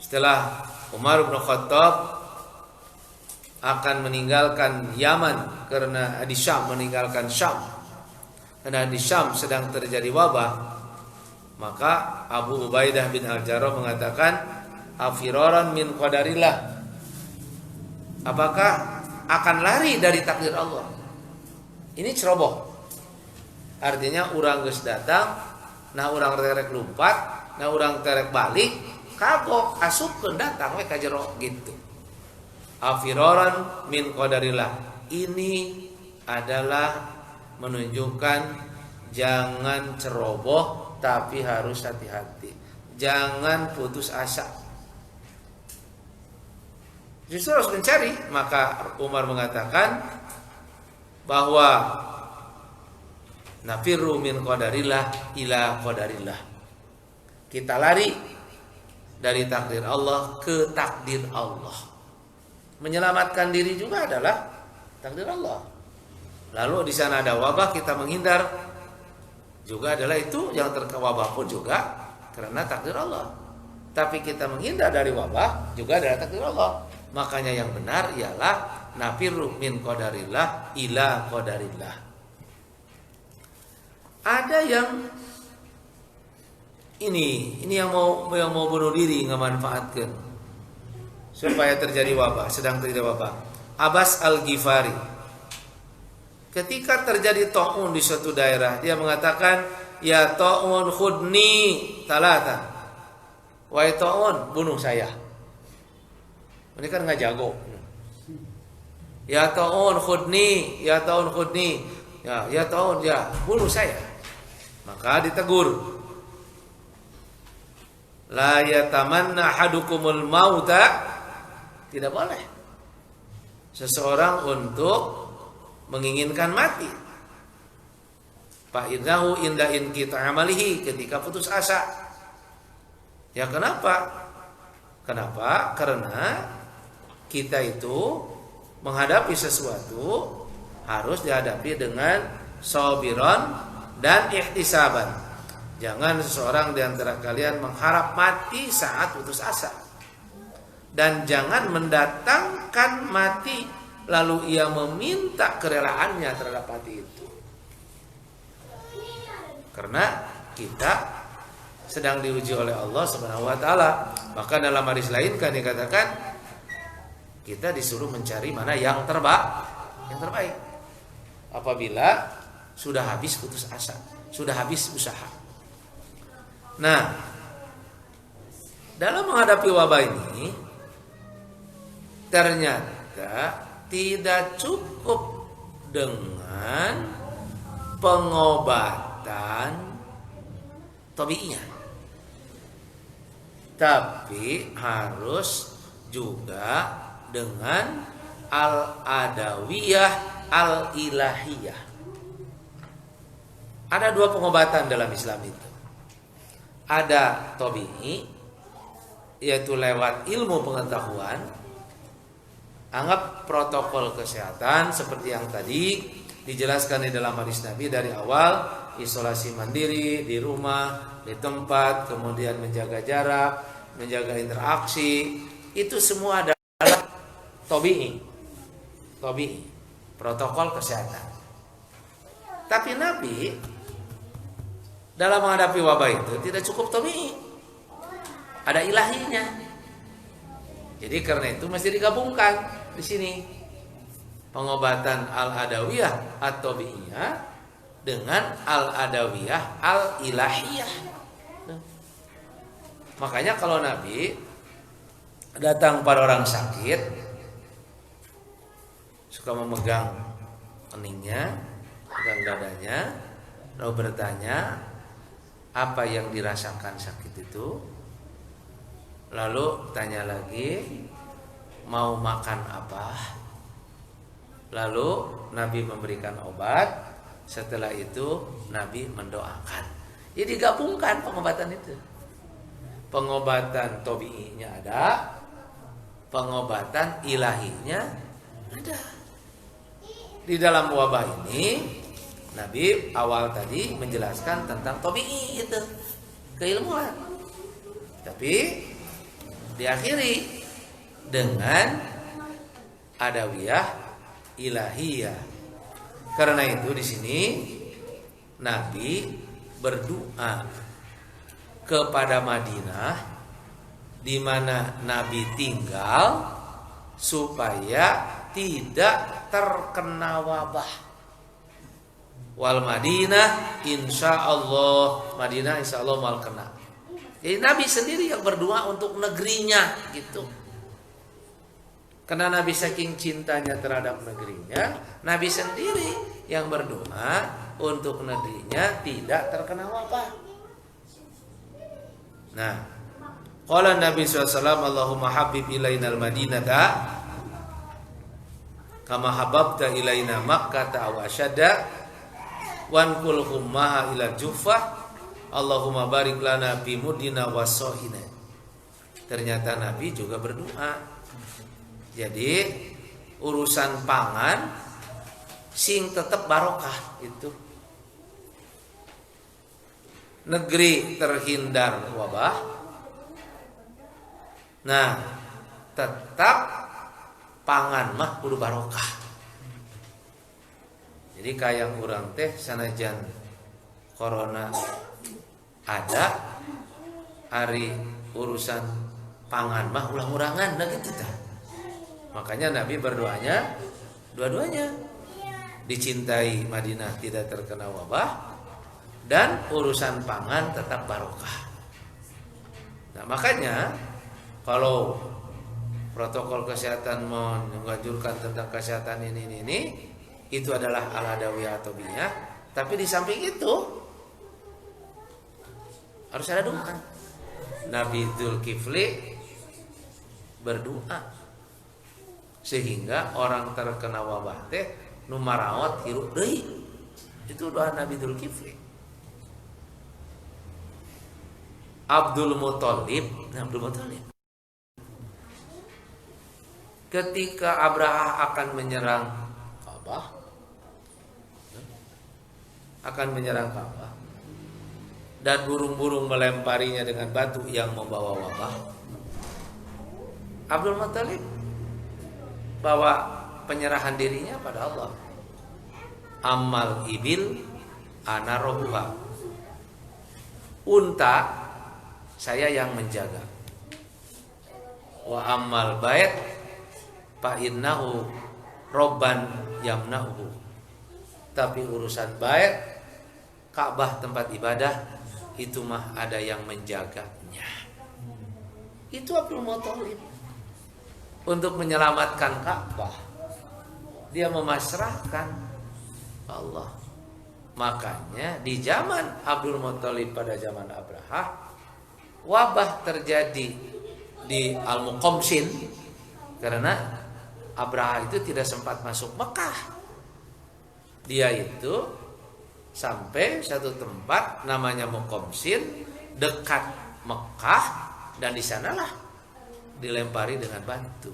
Setelah Umar bin Khattab akan meninggalkan Yaman karena di Syam, meninggalkan Syam karena di Syam sedang terjadi wabah, maka Abu Ubaidah bin Al-Jarrah mengatakan, afiraran min qadarillah, apakah akan lari dari takdir Allah? Ini ceroboh, artinya orang geus datang, nah orang terek lompat, nah orang terek balik, kagok asupkeun datang we ka jero gitu. Afiraran min qadarillah, ini adalah menunjukkan jangan ceroboh tapi harus hati-hati, jangan putus asa, justru harus mencari. Maka Umar mengatakan bahwa nafirru min qadarillah ila qadarillah, kita lari dari takdir Allah ke takdir Allah. Menyelamatkan diri juga adalah takdir Allah. Lalu di sana ada wabah, kita menghindar juga adalah itu, yang terkewabah pun juga karena takdir Allah. Tapi kita menghindar dari wabah juga adalah takdir Allah. Makanya yang benar ialah nafirru min qadarillah ila qadarillah. Ada yang ini yang mau bunuh diri, ngamanfaatkeun supaya terjadi wabah, sedang terjadi wabah. Abbas Al-Ghifari, ketika terjadi ta'un di suatu daerah, dia mengatakan, ya ta'un khudni talatan, wahai ta'un bunuh saya. Ini kan nggak jago. Ya ta'un khudni, ya ta'un khudni, ya ta'un, ya bunuh saya. Maka ditegur, la yatamanna hadukumul mauta, tidak boleh seseorang untuk menginginkan mati. Fa innahu inda inqita amalihi, ketika putus asa. Ya kenapa? Kenapa? Karena kita itu menghadapi sesuatu harus dihadapi dengan sabiran dan ihtisaban. Jangan seseorang di antara kalian mengharap mati saat putus asa. Dan jangan mendatangkan mati lalu ia meminta kerelaannya terhadap mati itu. Karena kita sedang diuji oleh Allah Subhanahu wa taala. Maka dalam hadis lain kan dikatakan kita disuruh mencari mana yang terbaik. Apabila sudah habis putus asa, sudah habis usaha. Nah, dalam menghadapi wabah ini ternyata tidak cukup dengan pengobatan tabi'iyah, tapi harus juga dengan al-adawiyah, al-ilahiyah. Ada dua pengobatan dalam Islam itu. Ada tabi'i, yaitu lewat ilmu pengetahuan. Anggap protokol kesehatan seperti yang tadi dijelaskan di dalam hadis Nabi dari awal, isolasi mandiri di rumah, di tempat, kemudian menjaga jarak, menjaga interaksi, itu semua adalah tabi'i, protokol kesehatan. Tapi Nabi dalam menghadapi wabah itu tidak cukup tabi'i, ada ilahinya. Jadi karena itu mesti digabungkan di sini pengobatan al-adawiyah atau tabi'iyah dengan al-adawiyah al-ilahiyah. Makanya kalau Nabi datang pada orang sakit, suka memegang keningnya, pegang dadanya, lalu bertanya, apa yang dirasakan sakit itu. Lalu tanya lagi, mau makan apa? Lalu Nabi memberikan obat. Setelah itu Nabi mendoakan. Jadi gabungkan pengobatan itu. Pengobatan tabi'inya ada, pengobatan ilahinya ada. Di dalam wabah ini Nabi awal tadi menjelaskan tentang tabi'i itu, keilmuan. Tapi diakhiri dengan adawiyah ilahiyah. Karena itu di sini Nabi berdoa kepada Madinah di mana Nabi tinggal supaya tidak terkena wabah. Wal Madinah insyaallah, Madinah insyaallah mal kena. Jadi Nabi sendiri yang berdoa untuk negerinya gitu. Karena Nabi saking cintanya terhadap negerinya, Nabi sendiri yang berdoa untuk negerinya tidak terkena wabah. Nah, qala Nabi SAW, Allahumma habib ilainal madinata kama hababta ilaina Makkah aw asyadda wankul hummaha ila Juffah Allahumma barik lana fi mudina wasohina. Ternyata Nabi juga berdoa. Jadi urusan pangan sing tetap barokah itu. Negeri terhindar wabah. Nah, tetap pangan mah kudu barokah. Jadi kayang urang teh sanajan corona ada, hari urusan pangan mah ulang-ulangan nah gitu tah. Makanya Nabi berdoanya dua-duanya, dicintai Madinah tidak terkena wabah dan urusan pangan tetap barokah. Nah, makanya kalau protokol kesehatan menganjurkan tentang kesehatan ini itu adalah al-adawiyah atau biyah, tapi di samping itu harus ada doa. Nabi Dzulkifli berdoa sehingga orang terkena wabah teh nu marawat hirup deui. Itu doa Nabi Dzulkifli. Abdul Muthalib ketika Abraha akan menyerang Ka'bah, dan burung-burung melemparinya dengan batu yang membawa wabah, Abdul Muthalib bawa penyerahan dirinya pada Allah. Amal ibil ana robuha. Unta saya yang menjaga. Wa amal bait fa innahu robban yamnahu. Tapi urusan bait, Ka'bah tempat ibadah, itu mah ada yang menjaganya. Itu Abdul Muthalib. Untuk menyelamatkan Ka'bah, dia memasrahkan Allah. Makanya di zaman Abdul Muthalib pada zaman Abraha, wabah terjadi di Al-Muqamsin karena Abraha itu tidak sempat masuk Mekah. Dia itu sampai satu tempat namanya Muqamsin dekat Mekah, dan di sanalah dilempari dengan batu.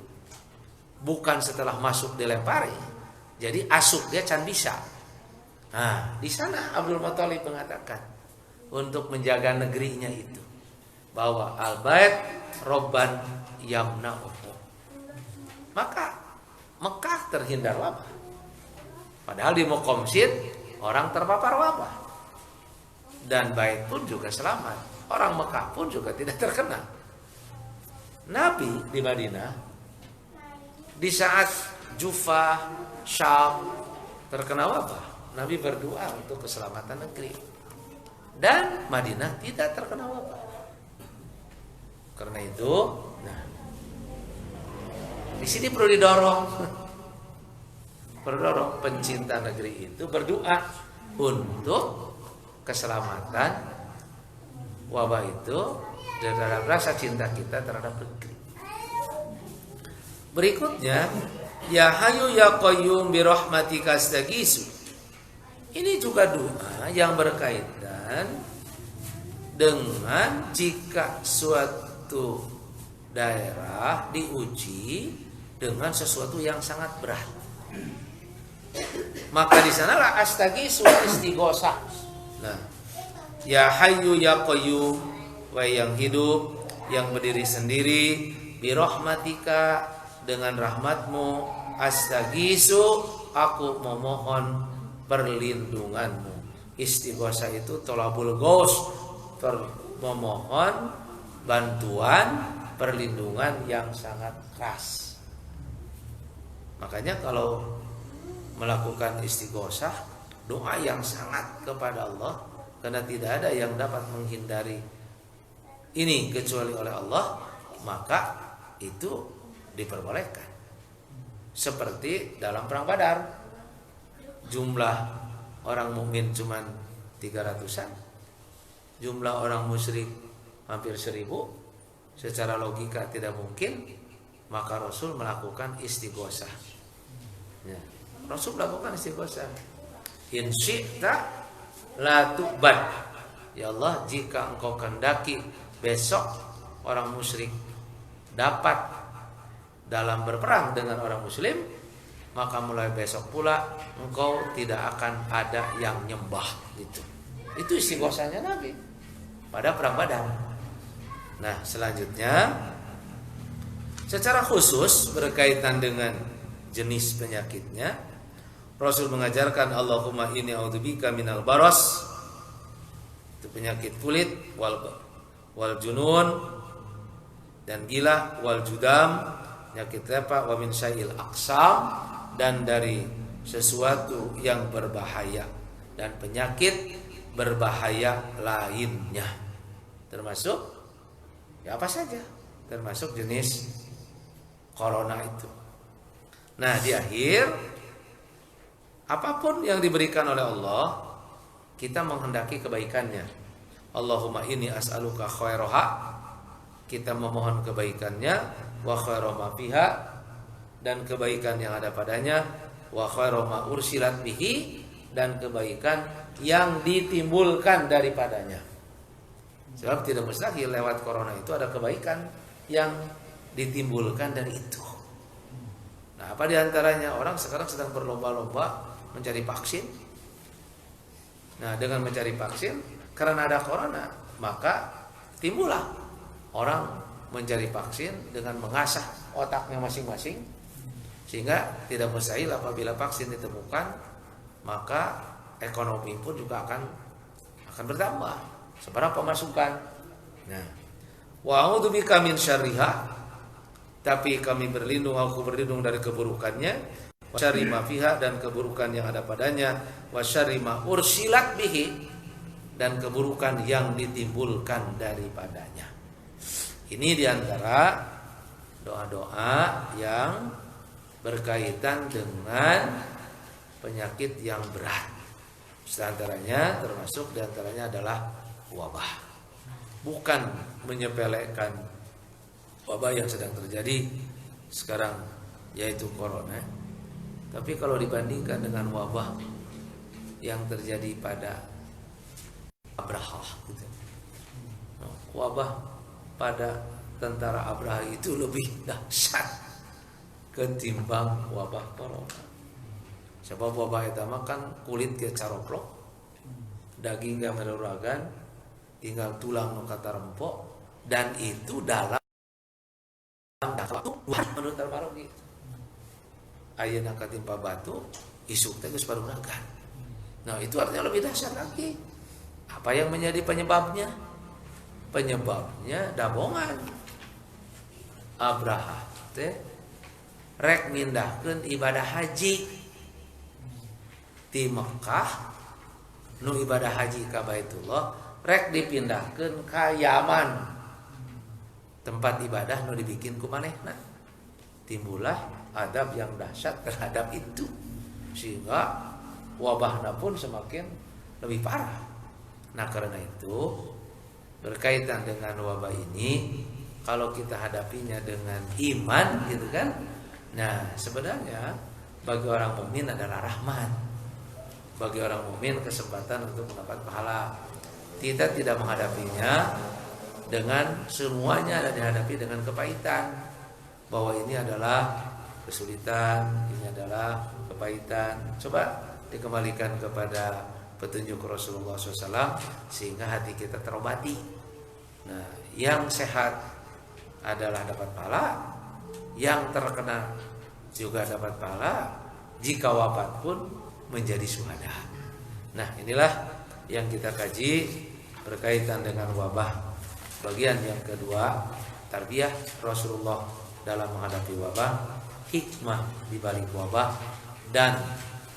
Bukan setelah masuk dilempari. Jadi asuk dia can bisa. Nah, di sana Abdul Muthalib mengatakan untuk menjaga negerinya itu bahwa al-bait robban yamna'u. Maka Mekah terhindar wabah. Padahal di Muqamsin orang terpapar wabah. Dan bait pun juga selamat. Orang Mekah pun juga tidak terkena. Nabi di Madinah di saat Juffah, Syam terkena wabah, Nabi berdoa untuk keselamatan negeri. Dan Madinah tidak terkena wabah. Karena itu, nah, di sini perlu didorong. Berdorong pencinta negeri itu berdoa untuk keselamatan wabah itu terhadap rasa cinta kita terhadap negeri. Berikutnya, ya Hayyu ya Qayyum bi rahmatika astaghiitsu. Ini juga doa yang berkaitan dengan jika suatu daerah diuji dengan sesuatu yang sangat berat. Maka di sanalah astaghiitsu istighosah. Nah, ya Hayyu ya Qayyum, wahai yang hidup, yang berdiri sendiri, bi rahmatika, dengan rahmatmu, astaghiitsu, aku memohon perlindunganmu. Istighosah itu tolabul ghaus, memohon bantuan, perlindungan yang sangat keras. Makanya kalau melakukan istighosah, doa yang sangat kepada Allah, karena tidak ada yang dapat menghindari ini kecuali oleh Allah, maka itu diperbolehkan. Seperti dalam perang Badar, jumlah orang mukmin cuma 300-an, jumlah orang musyrik hampir 1000. Secara logika tidak mungkin, maka Rasul melakukan istighosah. Ya. Rasul melakukan istighosah. In syi'ta la tu'bad. Ya Allah, jika engkau kehendaki besok orang musyrik dapat dalam berperang dengan orang muslim, maka mulai besok pula engkau tidak akan ada yang nyembah gitu. Itu istighosahnya Nabi pada perang Badar. Nah, selanjutnya secara khusus berkaitan dengan jenis penyakitnya, Rasul mengajarkan Allahumma inni a'udzubika minal baras, itu penyakit kulit, wal junun dan gila, wal judam, penyakit lepa, wa min syai'il aqsam, dan dari sesuatu yang berbahaya dan penyakit berbahaya lainnya. Termasuk ya apa saja, termasuk jenis corona itu. Nah, di akhir apapun yang diberikan oleh Allah, kita menghendaki kebaikannya. Allahumma inni as'aluka khairaha, kita memohon kebaikannya, wa khairu ma fiha, dan kebaikan yang ada padanya, wa khairu ma ursilat bihi, dan kebaikan yang ditimbulkan daripadanya. Sebab tidak mustahil lewat corona itu ada kebaikan yang ditimbulkan dari itu. Nah, apa diantaranya? Orang sekarang sedang berlomba-lomba mencari vaksin. Nah, dengan mencari vaksin, karena ada corona, maka timbullah orang mencari vaksin dengan mengasah otaknya masing-masing, sehingga tidak mustahil apabila vaksin ditemukan, maka ekonomi pun juga akan bertambah, seberapa pemasukan. Nah, wa a'udzubika min syarriha, tapi kami berlindung, aku berlindung dari keburukannya, wa syarri ma fiha, dan keburukan yang ada padanya, wa syarri ma ursilat bihi, dan keburukan yang ditimbulkan daripadanya. Ini diantara doa-doa yang berkaitan dengan penyakit yang berat. Diantaranya, termasuk diantaranya adalah wabah. Bukan menyepelekan wabah yang sedang terjadi sekarang, yaitu corona. Tapi kalau dibandingkan dengan wabah yang terjadi pada Abraha, gitu. Wabah pada tentara Abraha itu lebih dahsyat ketimbang wabah corona. Sebab wabah itu makan kulit ke caroplok, daging ke meruragan, tinggal tulang kata rempok, dan itu dalam waktu 2 hari menurut Al-Marogi. Ayeuna katimpa batu, isuk teh geus paruragan. Nah, itu artinya lebih dahsyat lagi. Apa yang menjadi penyebabnya? Penyebabnya dabongan. Abraha teh rek mindahkeun ibadah haji di Mekah, nu ibadah haji ka Baitullah rek dipindahkeun ka Yaman, tempat ibadah nu dibikin ku manehna. Timbullah adab yang dahsyat terhadap itu, sehingga wabahna pun semakin lebih parah. Nah, karena itu berkaitan dengan wabah ini, kalau kita hadapinya dengan iman gitu kan. Nah, sebenarnya bagi orang mukmin adalah rahmat. Bagi orang mukmin kesempatan untuk mendapat pahala. Kita tidak menghadapinya dengan semuanya dan dihadapi dengan kepahitan. Bahwa ini adalah kesulitan, ini adalah kepahitan. Coba dikembalikan kepada petunjuk Rasulullah SAW sehingga hati kita terobati. Nah, yang sehat adalah dapat pahala, yang terkena juga dapat pahala, jika wafat pun menjadi syuhada. Nah, inilah yang kita kaji berkaitan dengan wabah. Bagian yang kedua, tarbiyah Rasulullah dalam menghadapi wabah, hikmah di balik wabah, dan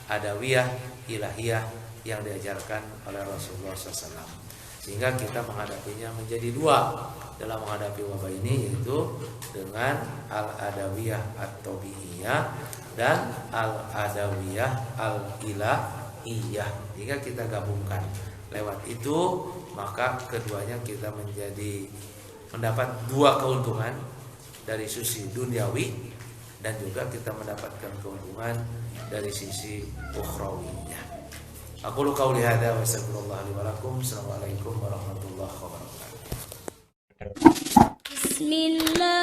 adawiyah ilahiyah yang diajarkan oleh Rasulullah SAW. Sehingga kita menghadapinya menjadi dua dalam menghadapi wabah ini, yaitu dengan al-adawiyah at-tabi'iyah dan al-adawiyah al-ilahiyah. Jika kita gabungkan lewat itu, maka keduanya kita mendapat dua keuntungan dari sisi duniawi, dan juga kita mendapatkan keuntungan dari sisi ukhrawiyah. Aku lu qauli hadza wa astaghfirullah li wa lakum. Assalamualaikum warahmatullahi wabarakatuh. Bismillah.